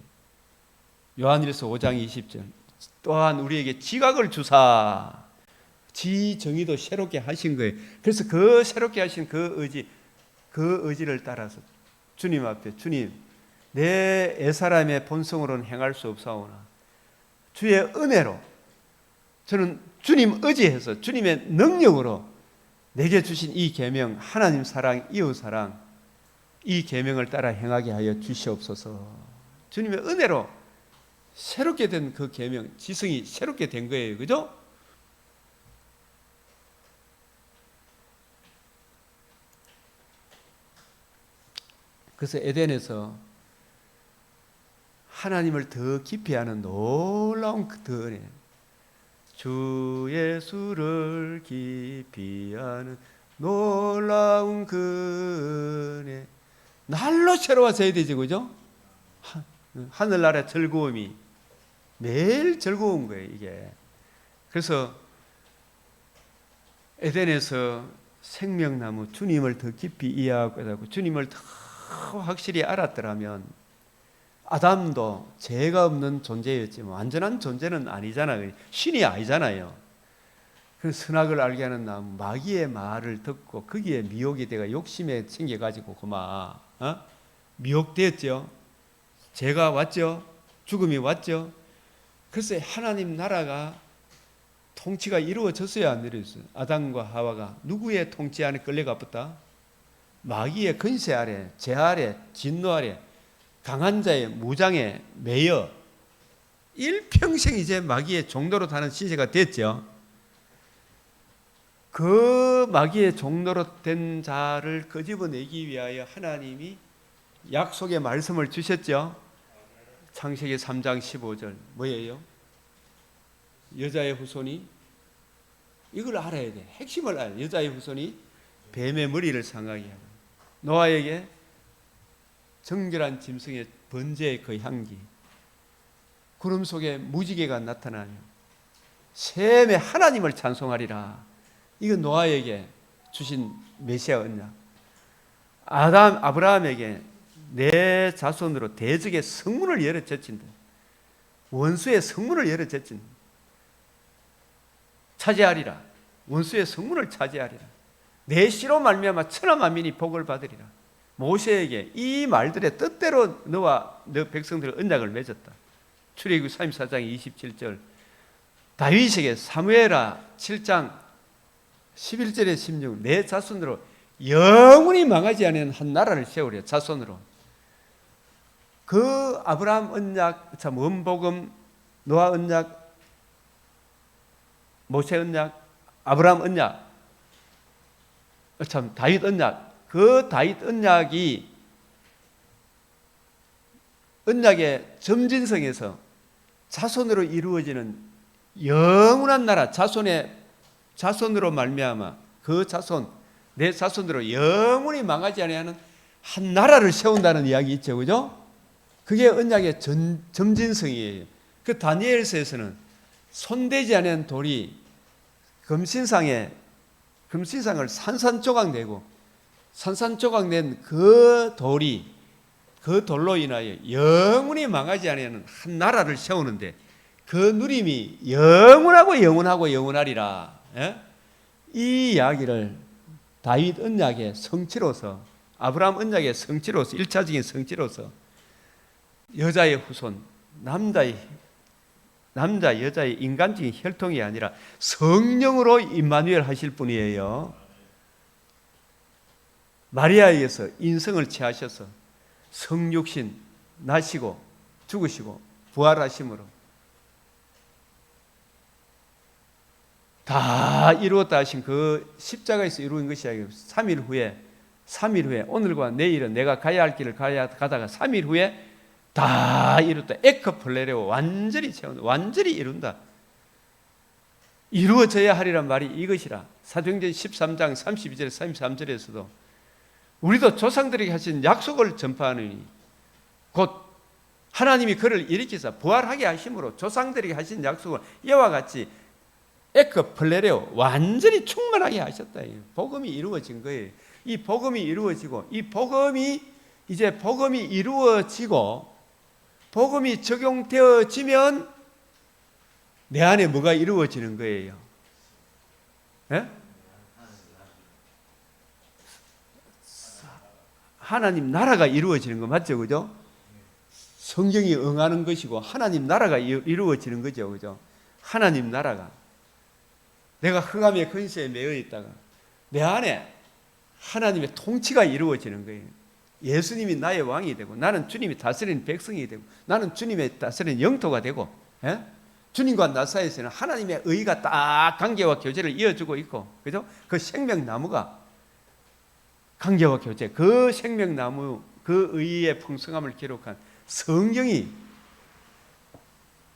요한일서 5장 20절. 또한 우리에게 지각을 주사 지 정의도 새롭게 하신 거예요. 그래서 그 새롭게 하신 그 의지를 따라서 주님 앞에, 주님, 내 애사람의 본성으로는 행할 수 없사오나 주의 은혜로 저는 주님 의지해서 주님의 능력으로 내게 주신 이 계명, 하나님 사랑, 이웃 사랑, 이 계명을 따라 행하게 하여 주시옵소서. 주님의 은혜로 새롭게 된 그 계명, 지성이 새롭게 된 거예요. 그죠? 그래서 에덴에서 하나님을 더 깊이 아는 놀라운 그 은혜, 주 예수를 깊이 아는 놀라운 그 은혜. 날로 새로워져야 되지, 그죠? 하늘나라의 즐거움이 매일 즐거운 거예요, 이게. 그래서 에덴에서 생명나무 주님을 더 깊이 이해하고 주님을 더 확실히 알았더라면 아담도 죄가 없는 존재였지만 완전한 존재는 아니잖아요. 신이 아니잖아요. 그 선악을 알게 하는 나무, 마귀의 말을 듣고 거기에 미혹이 돼가 욕심에 생겨가지고 그만 미혹되었죠. 죄가 왔죠. 죽음이 왔죠. 그래서 하나님 나라가 통치가 이루어졌어야 안 이루어졌어요. 아담과 하와가 누구의 통치 안에 끌려가봤다? 마귀의 근세 아래, 죄 아래, 진노 아래, 강한 자의 무장에 매여 일평생 이제 마귀의 종로로 타는 시세가 됐죠. 그 마귀의 종로로 된 자를 끄집어내기 위하여 하나님이 약속의 말씀을 주셨죠. 창세기 3장 15절 뭐예요? 여자의 후손이 이걸 알아야 돼. 핵심을 알아야 돼. 여자의 후손이 뱀의 머리를 상하게 하고 노아에게 정결한 짐승의 번제의 그 향기, 구름 속에 무지개가 나타나며 셈의 하나님을 찬송하리라. 이건 노아에게 주신 메시아 언약. 아브라함에게 내 자손으로 대적의 성문을 열어 제친다. 원수의 성문을 열어 제친다. 차지하리라. 원수의 성문을 차지하리라. 내 씨로 말미암아 천하 만민이 복을 받으리라. 모세에게 이 말들의 뜻대로 너와 너 백성들 언약을 맺었다. 출애굽기 34장 27절. 다윗에게 사무엘하 7장 11절에 16. 내 자손으로 영원히 망하지 않는 한 나라를 세우려. 자손으로. 그 아브라함 언약, 참 원복음, 노아 언약, 모세 언약, 아브라함 언약, 참 다윗 언약. 그 다윗 언약이 언약의 점진성에서 자손으로 이루어지는 영원한 나라, 자손으로 말미암아 그 자손, 내 자손으로 영원히 망하지 아니하는 한 나라를 세운다는 이야기 있죠, 그죠? 그게 언약의 점진성이에요. 그 다니엘서에서는 손대지 않은 돌이 금신상을 산산조각 내고 산산조각 낸 그 돌이 그 돌로 인하여 영원히 망하지 않는 한 나라를 세우는데 그 누림이 영원하고 영원하고 영원하리라. 이 이야기를 다윗 언약의 성취로서, 아브라함 언약의 성취로서, 1차적인 성취로서 여자의 후손, 남자 여자의 인간적인 혈통이 아니라 성령으로 임마누엘 하실 분이에요. 마리아에게서 인성을 취하셔서 성육신 나시고 죽으시고 부활하심으로 다 이루었다 하신 그 십자가에서 이루어진 것이 아니고 3일 후에 오늘과 내일은 내가 가야 할 길을 가다가 3일 후에 다 이뤘다. 에크플레레오 완전히 채운다. 완전히 이룬다. 이루어져야 하리란 말이 이것이라. 사도행전 13장 32절 33절에서도 우리도 조상들에게 하신 약속을 전파하느니 곧 하나님이 그를 일으키사 부활하게 하심으로 조상들에게 하신 약속을 이와 같이 에크플레레오 완전히 충만하게 하셨다. 복음이 이루어진 거예요. 이 복음이 이루어지고 이 복음이 이제 복음이 이루어지고 복음이 적용되어지면 내 안에 뭐가 이루어지는 거예요? 예? 하나님 나라가 이루어지는 거 맞죠? 그죠? 성경이 응하는 것이고 하나님 나라가 이루어지는 거죠. 그죠? 하나님 나라가 내가 흑암의 근세에 매여 있다가 내 안에 하나님의 통치가 이루어지는 거예요. 예수님이 나의 왕이 되고 나는 주님이 다스리는 백성이 되고 나는 주님의 다스리는 영토가 되고 주님과 나 사이에서는 하나님의 의가 딱 관계와 교제를 이어주고 있고 그죠? 그 생명나무가 관계와 교제, 그 생명나무, 그 의의 풍성함을 기록한 성경이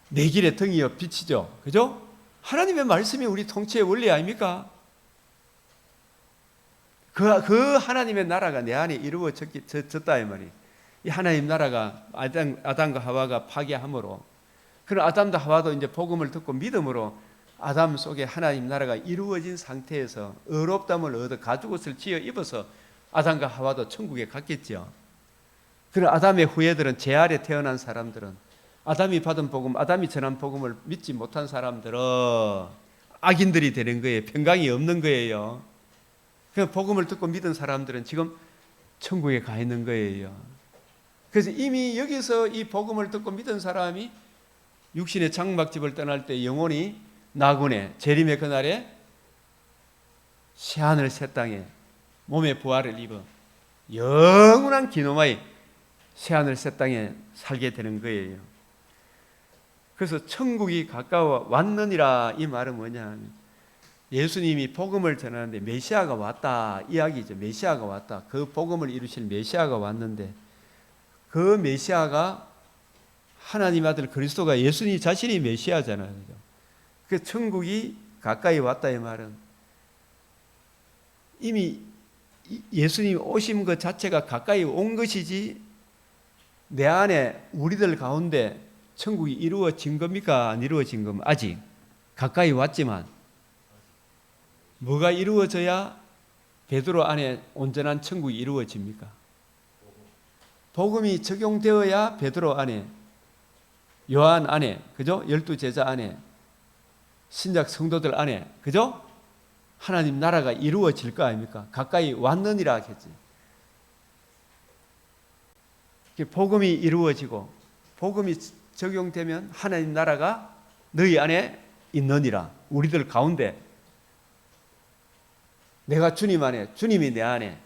내 길의 등이여 빛이죠. 그죠? 하나님의 말씀이 우리 통치의 원리 아닙니까? 그 하나님의 나라가 내 안에 이루어졌다 이 말이에요. 이 하나님 나라가 아담과 하와가 파괴함으로, 그런 아담과 하와도 이제 복음을 듣고 믿음으로 아담 속에 하나님 나라가 이루어진 상태에서 의롭다함을 얻어 가죽옷을 지어 입어서 아담과 하와도 천국에 갔겠죠. 그런 아담의 후예들은 제 아래 태어난 사람들은, 아담이 받은 복음, 아담이 전한 복음을 믿지 못한 사람들은 악인들이 되는 거예요. 평강이 없는 거예요. 그냥 복음을 듣고 믿은 사람들은 지금 천국에 가 있는 거예요. 그래서 이미 여기서 이 복음을 듣고 믿은 사람이 육신의 장막집을 떠날 때 영혼이 나군에 재림의 그날에 새하늘 새 땅에 몸의 부활을 입어 영원한 기노마의 새하늘 새 땅에 살게 되는 거예요. 그래서 천국이 가까워 왔느니라, 이 말은 뭐냐 하면 예수님이 복음을 전하는데 메시아가 왔다 이야기죠. 메시아가 왔다. 그 복음을 이루실 메시아가 왔는데, 그 메시아가 하나님 아들 그리스도가 예수님 자신이 메시아잖아요. 그 천국이 가까이 왔다 이 말은 이미 예수님 오신 것 자체가 가까이 온 것이지, 내 안에 우리들 가운데 천국이 이루어진 겁니까? 안 이루어진 겁니까? 아직 가까이 왔지만 뭐가 이루어져야 베드로 안에 온전한 천국이 이루어집니까? 복음이 적용되어야 베드로 안에, 요한 안에, 그죠? 12제자 안에, 신약 성도들 안에, 그죠? 하나님 나라가 이루어질 거 아닙니까? 가까이 왔느니라 했지. 복음이 이루어지고 복음이 적용되면 하나님 나라가 너희 안에 있느니라. 우리들 가운데, 내가 주님 안에, 주님이 내 안에,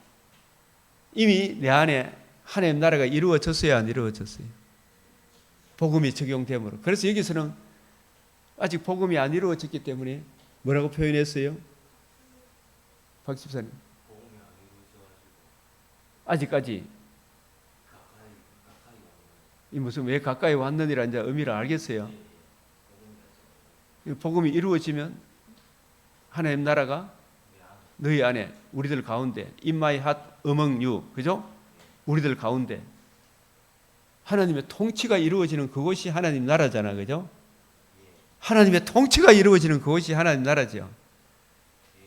이미 내 안에 하나님 나라가 이루어졌어요, 안 이루어졌어요? 복음이 적용되므로. 그래서 여기서는 아직 복음이 안 이루어졌기 때문에 뭐라고 표현했어요? 박 집사님, 아직까지 이 무슨 왜 가까이 왔느니라 이제 의미를 알겠어요? 복음이 이루어지면 하나님 나라가 너희 안에, 우리들 가운데, in my heart among you, 그죠? 우리들 가운데 하나님의 통치가 이루어지는 그곳이 하나님 나라잖아, 그죠? 하나님의 통치가 이루어지는 그곳이 하나님 나라죠.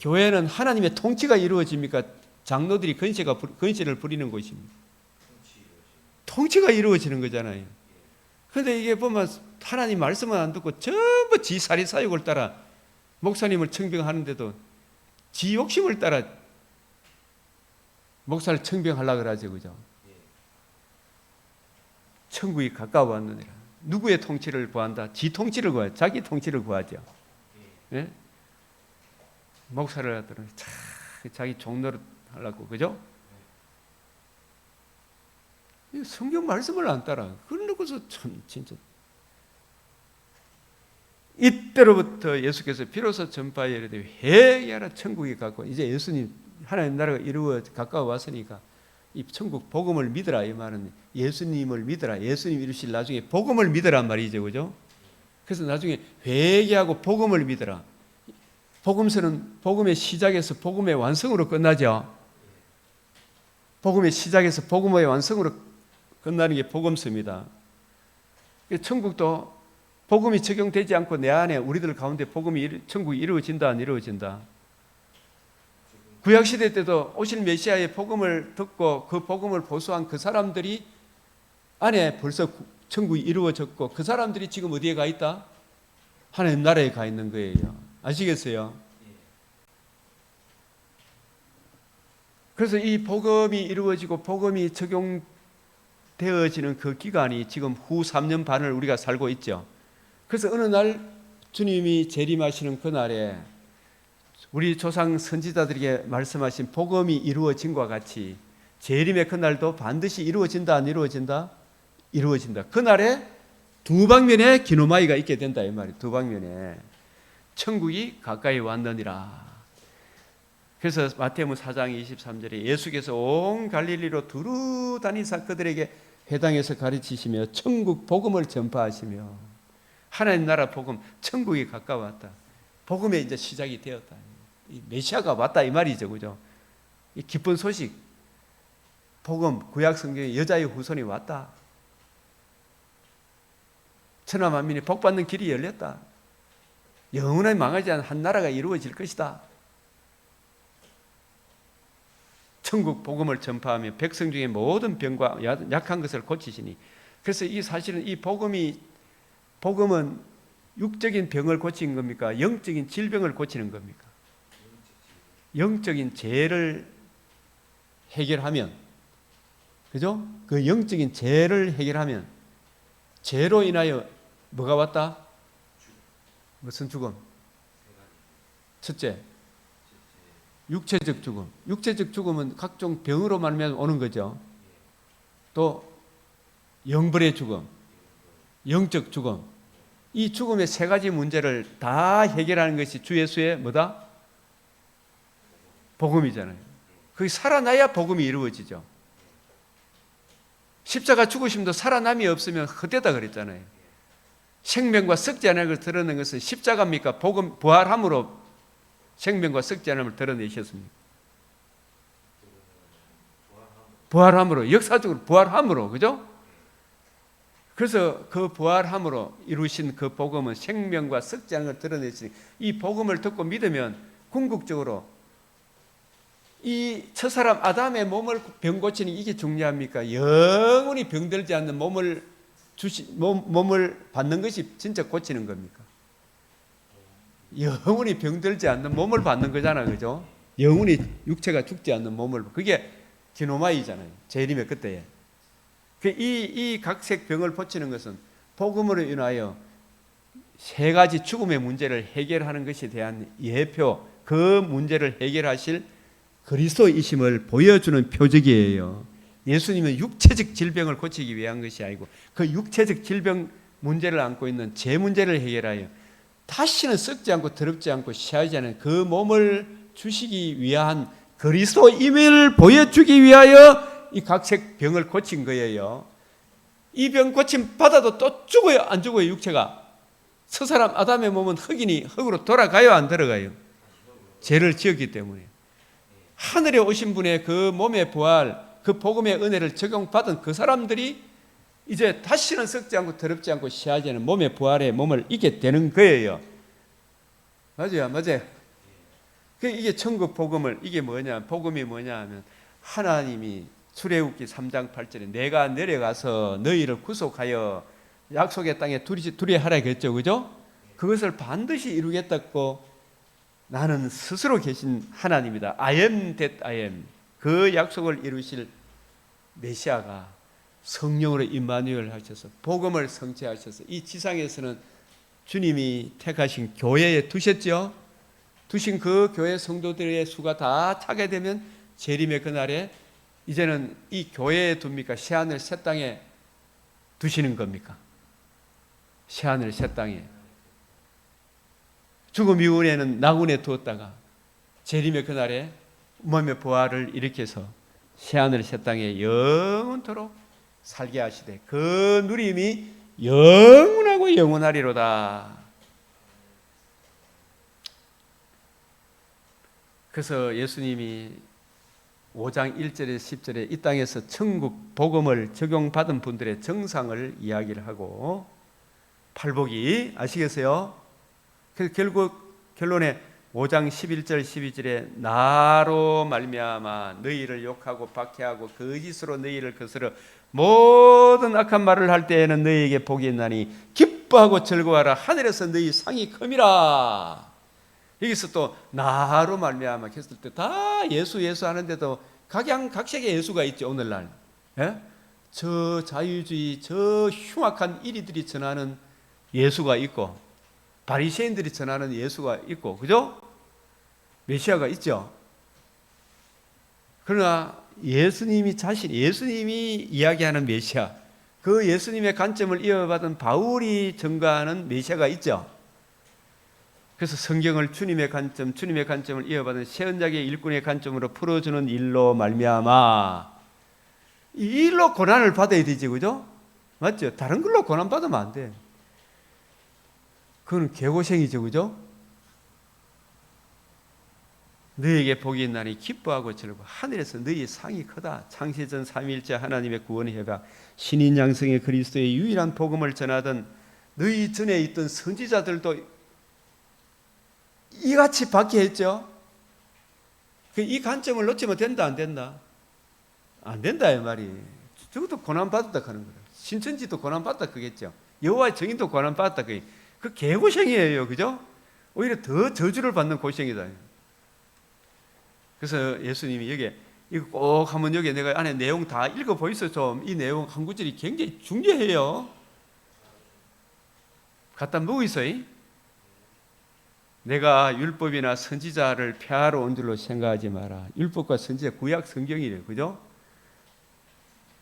교회는 하나님의 통치가 이루어집니까? 장로들이 건세를 부리는 곳입니다. 통치가 이루어지는 거잖아요. 그런데 이게 보면 하나님 말씀은 안 듣고 전부 지 사리사욕을 따라 목사님을 청빙하는데도 지 욕심을 따라 목사를 청빙하려고 그러죠, 그죠? 천국이 가까워 왔느니라. 누구의 통치를 구한다? 지 통치를 구하죠. 자기 통치를 구하죠. 예? 목사를 하더라도 자기 종노릇 하려고, 그죠? 성경 말씀을 안 따라. 그러고서 참 진짜 이때로부터 예수께서 비로소 전파에 이르되 회개하라, 천국이 가까워. 이제 예수님 하나님 나라가 이루어 가까워 왔으니까 이 천국 복음을 믿으라, 이 말은 예수님을 믿으라, 예수님 이루실 나중에 복음을 믿으란 말이죠, 그죠? 그래서 나중에 회개하고 복음을 믿으라. 복음서는 복음의 시작에서 복음의 완성으로 끝나죠. 복음의 시작에서 복음의 완성으로 끝나는 게 복음서입니다. 천국도 복음이 적용되지 않고 내 안에 우리들 가운데 천국이 이루어진다, 안 이루어진다? 구약시대 때도 오실 메시아의 복음을 듣고 그 복음을 보수한 그 사람들이 안에 벌써 천국이 이루어졌고, 그 사람들이 지금 어디에 가 있다? 하나님 나라에 가 있는 거예요. 아시겠어요? 그래서 이 복음이 이루어지고 복음이 적용되어지는 그 기간이 지금 후 3년 반을 우리가 살고 있죠. 그래서 어느 날 주님이 재림하시는 그날에 우리 조상 선지자들에게 말씀하신 복음이 이루어진과 같이 재림의 그날도 반드시 이루어진다, 안 이루어진다? 이루어진다. 그날에 두 방면에 기노마이가 있게 된다, 이 말이에요. 두 방면에 천국이 가까이 왔느니라. 그래서 마태복음 4장 23절에 예수께서 온 갈릴리로 두루 다니사 그들에게 회당에서 가르치시며 천국 복음을 전파하시며, 하나님 나라 복음, 천국이 가까웠다. 복음의 이제 시작이 되었다. 이 메시아가 왔다, 이 말이죠, 그죠? 이 기쁜 소식, 복음, 구약 성경에 여자의 후손이 왔다. 천하 만민이 복받는 길이 열렸다. 영원히 망하지 않은 한 나라가 이루어질 것이다. 천국 복음을 전파하며 백성 중에 모든 병과 약한 것을 고치시니. 그래서 이 사실은 이 복음은 육적인 병을 고치는 겁니까? 영적인 질병을 고치는 겁니까? 영적인 죄를 해결하면, 그죠? 그 영적인 죄를 해결하면, 죄로 인하여 뭐가 왔다? 무슨 죽음? 첫째, 육체적 죽음. 육체적 죽음은 각종 병으로 말미암아 오는 거죠. 또 영벌의 죽음, 영적 죽음. 이 죽음의 세 가지 문제를 다 해결하는 것이 주 예수의 뭐다? 복음이잖아요. 그게 살아나야 복음이 이루어지죠. 십자가 죽으심도 살아남이 없으면 헛되다 그랬잖아요. 생명과 썩지 않을 것을 드러낸 것은 십자가입니까? 복음, 부활함으로 생명과 썩지 않음을 드러내셨습니다. 부활함으로, 역사적으로 부활함으로, 그죠? 그래서 그 부활함으로 이루신 그 복음은 생명과 썩지 않은 걸 드러내시니, 이 복음을 듣고 믿으면 궁극적으로 이 첫사람 아담의 몸을 병 고치는 이게 중요합니까? 영원히 병들지 않는 몸을 받는 것이 진짜 고치는 겁니까? 영원히 병들지 않는 몸을 받는 거잖아, 그죠? 영원히 육체가 죽지 않는 몸을, 그게 기노마이잖아요. 재림의 그때에. 이 각색 병을 고치는 것은 복음으로 인하여 세 가지 죽음의 문제를 해결하는 것에 대한 예표, 그 문제를 해결하실 그리스도이심을 보여주는 표적이에요. 예수님은 육체적 질병을 고치기 위한 것이 아니고 그 육체적 질병 문제를 안고 있는 죄 문제를 해결하여 다시는 썩지 않고 더럽지 않고 시하지 않은 그 몸을 주시기 위한 그리스도임을 보여주기 위하여 이 각색 병을 고친 거예요. 이 병 고침 받아도 또 죽어요, 안 죽어요? 육체가. 첫사람 아담의 몸은 흙이니 흙으로 돌아가요, 안 들어가요? 죄를 지었기 때문에. 하늘에 오신 분의 그 몸의 부활, 그 복음의 은혜를 적용받은 그 사람들이 이제 다시는 썩지 않고 더럽지 않고 시하지 않은 몸의 부활의 몸을 잊게 되는 거예요. 맞아요, 맞아요. 이게 천국 복음을, 이게 뭐냐, 복음이 뭐냐 하면 하나님이 출애굽기 3장 8절에 내가 내려가서 너희를 구속하여 약속의 땅에 두리하라 그랬죠, 그죠? 그것을 반드시 이루겠다고 나는 스스로 계신 하나님이다. I am that I am. 그 약속을 이루실 메시아가 성령으로 임마누엘 하셔서 복음을 성취하셔서 이 지상에서는 주님이 택하신 교회에 두셨죠. 두신 그 교회 성도들의 수가 다 차게 되면 재림의 그날에 이제는 이 교회에 둡니까? 새하늘 새 땅에 두시는 겁니까? 새하늘 새 땅에. 죽음 이후에는 나군에 두었다가 재림의 그날에 몸의 부활을 일으켜서 새하늘 새 땅에 영원토록 살게 하시되 그 누림이 영원하고 영원하리로다. 그래서 예수님이 5장 1절에 10절에 이 땅에서 천국 복음을 적용받은 분들의 정상을 이야기를 하고 팔복이 아시겠어요? 그래서 결국 결론에 5장 11절 12절에 나로 말미암아 너희를 욕하고 박해하고 거짓으로 너희를 거스러 모든 악한 말을 할 때에는 너희에게 복이 있나니 기뻐하고 즐거워하라 하늘에서 너희 상이 큼이라. 여기서 또 나로 말미암아 했을 때 다 예수 하는데도 각색의 예수가 있죠. 오늘날 저 자유주의 저 흉악한 이리들이 전하는 예수가 있고 바리새인들이 전하는 예수가 있고, 그죠? 메시아가 있죠. 그러나 예수님이 이야기하는 메시아, 그 예수님의 관점을 이어받은 바울이 전가하는 메시아가 있죠. 그래서 성경을 주님의 관점을 이어받은 새 언약의 일꾼의 관점으로 풀어주는 일로 말미암아 이 일로 고난을 받아야 되지, 그죠? 맞죠? 다른 걸로 고난 받으면 안 돼. 그건 개고생이죠, 그죠? 너에게 복이 있나니 기뻐하고 즐거워. 하늘에서 너희 상이 크다. 창세전 3일째 하나님의 구원 협약, 신인 양성의 그리스도의 유일한 복음을 전하던 너희 전에 있던 선지자들도 이같이 받게 했죠. 이 관점을 놓치면 된다, 안 된다? 안 된다 이 말이. 저것도 고난받았다 하는 거다. 신천지도 고난받았다 그겠죠. 여호와의 증인도 고난받았다 그게. 그 개고생이에요, 그죠? 오히려 더 저주를 받는 고생이다. 그래서 예수님이 여기 이거 꼭 한번 여기 내가 안에 내용 다 읽어 보이소 좀. 이 내용 한 구절이 굉장히 중요해요. 갖다 먹이소이. 내가 율법이나 선지자를 폐하러 온 줄로 생각하지 마라. 율법과 선지자 구약 성경이래요, 그죠?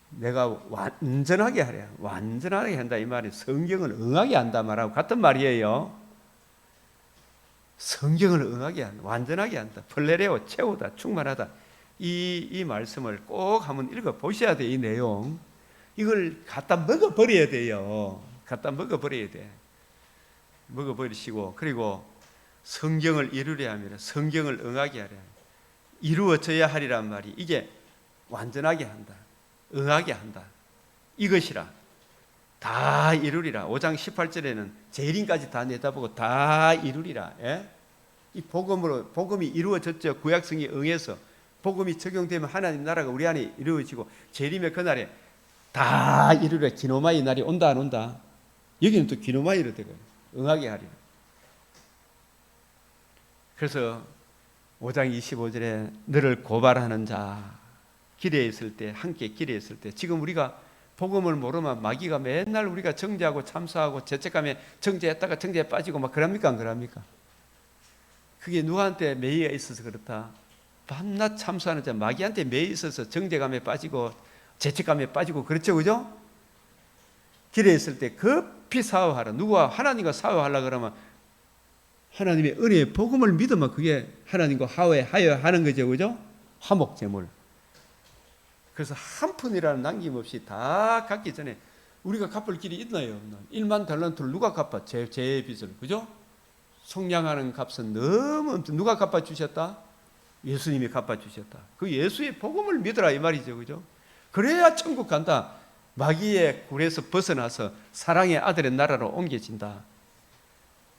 내가 완전하게 하래. 완전하게 한다 이 말이 성경을 응하게 한다 말하고 같은 말이에요. 성경을 응하게 한다, 완전하게 한다. 플레레오, 채우다, 충만하다. 이 말씀을 꼭 한번 읽어 보셔야 돼. 이 내용 이걸 갖다 먹어 버려야 돼요. 갖다 먹어 버려야 돼. 먹어 버리시고, 그리고 성경을 이루려 하면 성경을 응하게 하려. 이루어져야 하리란 말이 이게 완전하게 한다, 응하게 한다. 이것이라 다 이루리라. 5장 18절에는 재림까지 다 내다보고 다 이루리라. 예? 이 복음이 이루어졌죠. 구약성이 응해서 복음이 적용되면 하나님 나라가 우리 안에 이루어지고 재림의 그날에 다 이루리라. 기노마이 날이 온다 안 온다? 여기는 또 기노마이로 되고 응하게 하리라. 그래서 5장 25절에 너를 고발하는 자, 길에 있을 때, 함께 길에 있을 때, 지금 우리가 복음을 모르면 마귀가 맨날 우리가 정죄하고 참소하고 죄책감에 정죄했다가 정죄에 빠지고 막 그럽니까 안 그럽니까? 그게 누구한테 매여 있어서 그렇다. 밤낮 참소하는 자, 마귀한테 매여 있어서 정죄감에 빠지고 죄책감에 빠지고 그렇죠, 그죠? 길에 있을 때 급히 사과하라. 누구와 하나님과 사과하려 그러면 하나님의 은혜의 복음을 믿으면 그게 하나님과 화해하여 하는 거죠, 그죠? 화목제물. 그래서 한 푼이라는 남김없이 다 갚기 전에 우리가 갚을 길이 있나요, 없나? 1만 달란트를 누가 갚아? 제 빚을, 그죠? 속량하는 값은 너무 누가 갚아 주셨다? 예수님이 갚아 주셨다. 그 예수의 복음을 믿으라 이 말이죠, 그죠? 그래야 천국 간다. 마귀의 굴에서 벗어나서 사랑의 아들의 나라로 옮겨진다.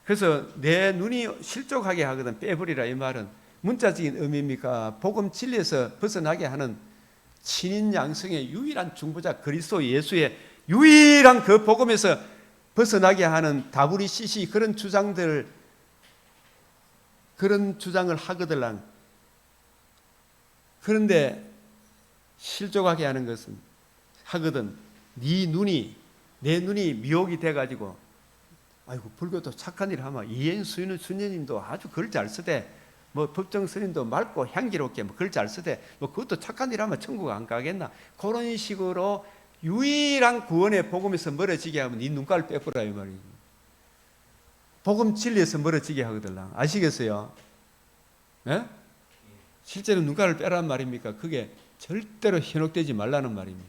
그래서 내 눈이 실족하게 하거든 빼버리라 이 말은 문자적인 의미입니까? 복음 진리에서 벗어나게 하는 신인 양성의 유일한 중보자 그리스도 예수의 유일한 그 복음에서 벗어나게 하는 다부리시시 그런 주장을 하거들랑. 그런데 실족하게 하는 것은 하거든 내 눈이 미혹이 돼가지고 아이고 불교도 착한 일 하면 이엔 수녀님도 아주 글 잘 쓰대. 뭐 법정 스님도 맑고 향기롭게 뭐 글 잘 쓰대. 뭐 그것도 착한 일 하면 천국 안 가겠나? 그런 식으로 유일한 구원의 복음에서 멀어지게 하면 네 눈깔 빼버라 이 말이에요. 복음 진리에서 멀어지게 하거든요. 아시겠어요? 예? 실제로 눈깔을 빼란 말입니까? 그게 절대로 현혹되지 말라는 말입니다.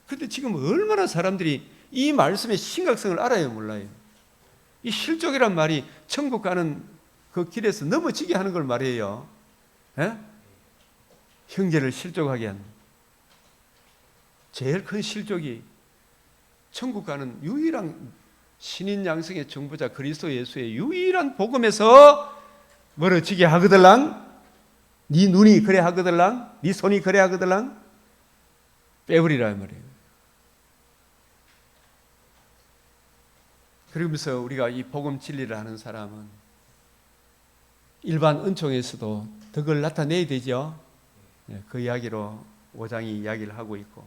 그런데 지금 얼마나 사람들이 이 말씀의 심각성을 알아요, 몰라요? 이 실족이란 말이 천국 가는 그 길에서 넘어지게 하는 걸 말이에요. 예? 형제를 실족하게 하는 제일 큰 실족이 천국 가는 유일한 신인 양성의 정보자 그리스도 예수의 유일한 복음에서 멀어지게 하거들랑. 네 눈이 그래 하거들랑, 네 손이 그래 하거들랑 빼버리라 말이에요. 그러면서 우리가 이 복음 진리를 하는 사람은 일반 은총에서도 덕을 나타내야 되죠. 그 이야기로 5장이 이야기를 하고 있고,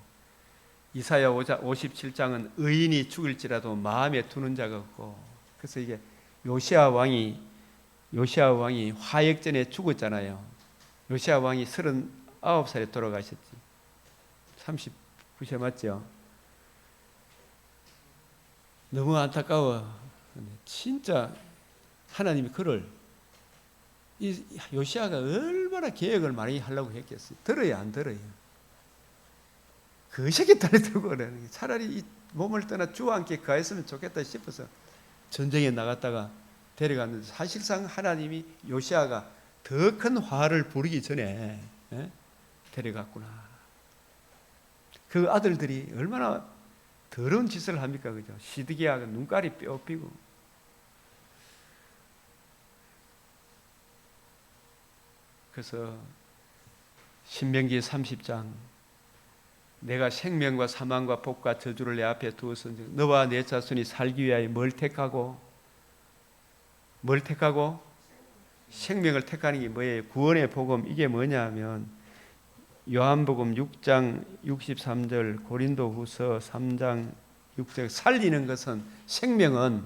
이사야 57장은 의인이 죽을지라도 마음에 두는 자가 없고, 그래서 이게 요시야 왕이 화역전에 죽었잖아요. 요시야 왕이 39살에 돌아가셨지. 39세 맞죠? 너무 안타까워. 진짜 하나님이 그를 이 요시야가 얼마나 계획을 많이 하려고 했겠어요. 들어야 안 들어요. 그 새끼 딸이 들고 그러는 게 차라리 이 몸을 떠나 주와 함께 가했으면 좋겠다 싶어서 전쟁에 나갔다가 데려갔는데 사실상 하나님이 요시야가 더 큰 화를 부르기 전에 데려갔구나. 그 아들들이 얼마나 더러운 짓을 합니까, 그죠? 시드기야가 눈깔이 뼈삐고. 그래서 신명기 30장, 내가 생명과 사망과 복과 저주를 내 앞에 두어서 너와 내 자손이 살기 위하여 뭘 택하고 생명을 택하는 게 뭐예요? 구원의 복음. 이게 뭐냐 하면 요한복음 6장 63절, 고린도후서 3장 6절, 살리는 것은, 생명은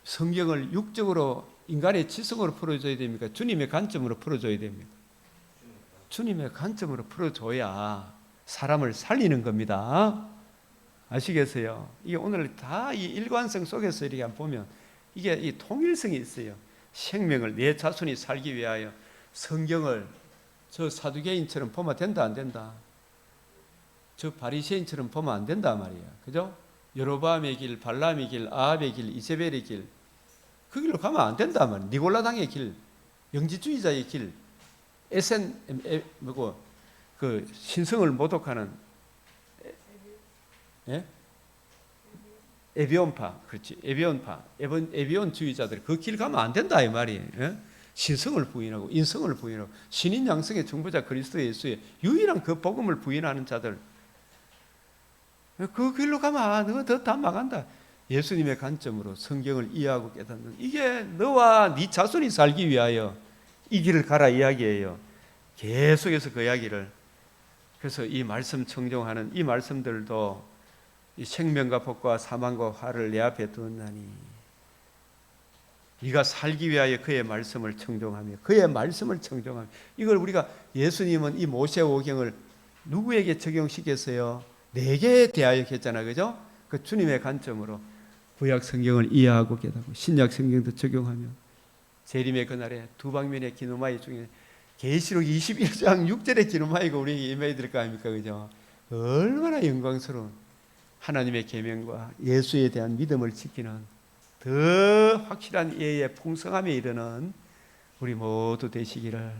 성경을 육적으로 인간의 지성으로 풀어줘야 됩니까? 주님의 관점으로 풀어줘야 됩니까? 주님의 관점으로 풀어줘야 사람을 살리는 겁니다. 아시겠어요? 이게 오늘 다 이 일관성 속에서 이렇게 보면 이게 이 통일성이 있어요. 생명을 내 자손이 살기 위하여 성경을 저 사두개인처럼 보면 된다 안 된다? 저 바리새인처럼 보면 안 된다 말이야. 그죠? 여로보암의 길, 발람의 길, 아합의 길, 이세벨의 길, 그 길로 가면 안 된다 말이야. 니골라당의 길, 영지주의자의 길, 그 신성을 모독하는 에비온파, 그렇지, 에비온주의자들 그 길 가면 안 된다 이 말이에요. 신성을 부인하고 인성을 부인하고 신인 양성의 중보자 그리스도 예수의 유일한 그 복음을 부인하는 자들, 그 길로 가면 너 다 망한다. 예수님의 관점으로 성경을 이해하고 깨닫는, 이게 너와 네 자손이 살기 위하여 이 길을 가라 이야기예요. 계속해서 그 이야기를. 그래서 이 말씀 청종하는 이 말씀들도 이 생명과 복과 사망과 화를 내 앞에 두었나니 네가 살기 위하여 그의 말씀을 청종하며 그의 말씀을 청종하며, 이걸 우리가, 예수님은 이 모세오경을 누구에게 적용시켰어요? 내게 대하여 했잖아, 그죠? 그 주님의 관점으로 구약 성경을 이해하고 깨닫고 신약 성경도 적용하며 재림의 그날에 두 방면의 기노마이 중에 계시록 21장 6절의 기노마이가 우리에게 임해야 될 거 아닙니까, 그죠? 얼마나 영광스러운 하나님의 계명과 예수에 대한 믿음을 지키는 더 확실한 이해의 풍성함에 이르는 우리 모두 되시기를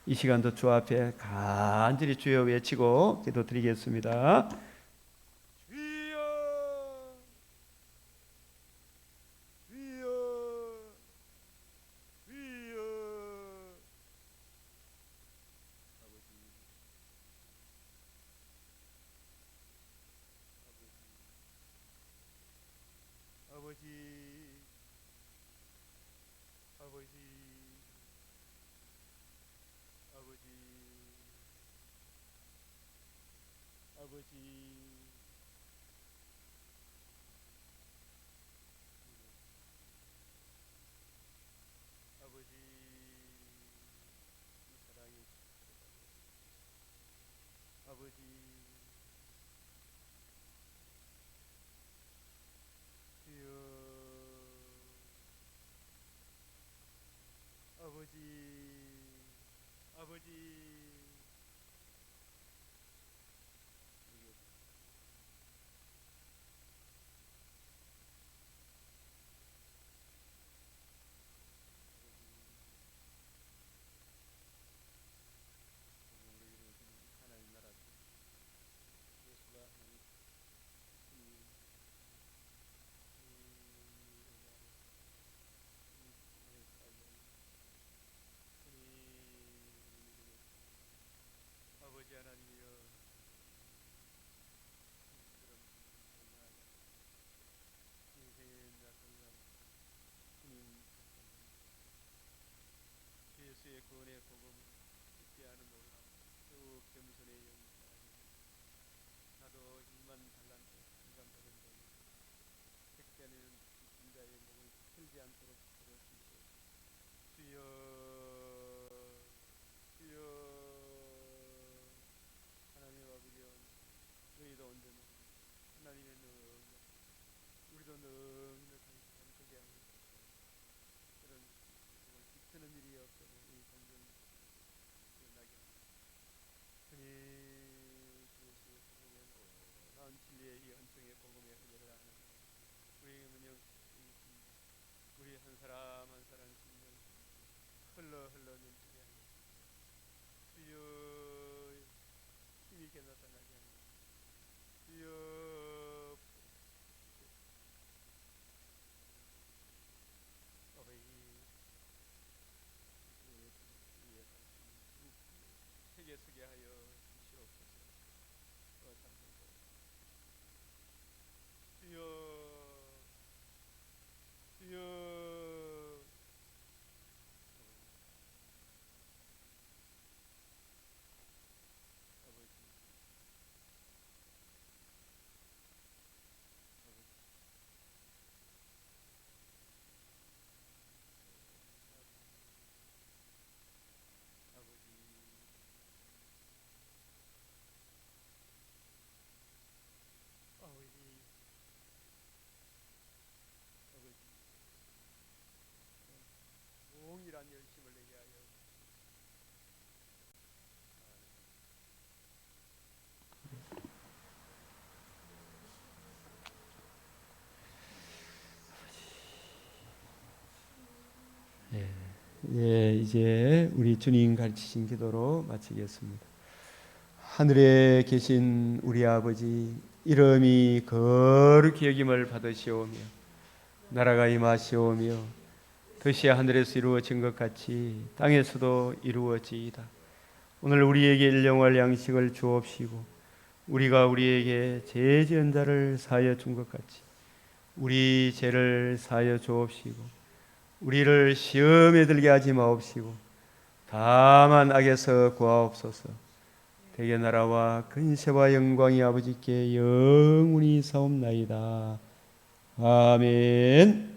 이 시간도 주 앞에 간절히 주여 외치고 기도드리겠습니다. 주여, 주여, 주여. 아버지, 아버지, 아버지, 아버지, 아버지, 이 사랑이 아버지, 주여, 아버지, 아버지. 하나님 나라 예수가 하나님 아버지 하나님이여, 인생의 낙성감 주님 예수의 구원의 복음 듣게 하는 놀라 더욱 겸손의 영 나도 1만 달란트 인간받은 돈 택자는 진자의 목을 틀지 않도록 들어주시오. 주여, 주여. 하나님 아버지여, 너희도 언제나 하나님의 우리도 넉넉하게 잠들게 하는 그런 비트는 일이 없어도 이 성경 나게 주님 예수의 복음의 놀라운 진리의 이 은총의 복음의 은혜를 아는 우리 은영 우리 한 사람 한 사람 심령 흘러 넘치게 하여 주여 힘있게 나타나게 하여 주여 아버지 책에 서게 하여 주시옵소서. 주여 주여 동일한 열심을 내게 하여 이제 우리 주님 가르치신 기도로 마치겠습니다. 하늘에 계신 우리 아버지, 이름이 거룩히 여김을 받으시오며 나라가 임하시오며 뜻이 하늘에서 이루어진 것 같이 땅에서도 이루어지이다. 오늘 우리에게 일용할 양식을 주옵시고 우리가 우리에게 죄 지은 자를 사하여 준 것 같이 우리 죄를 사하여 주옵시고 우리를 시험에 들게 하지 마옵시고 다만 악에서 구하옵소서. 대개 나라와 근세와 영광이 아버지께 영원히 사옵나이다. 아멘.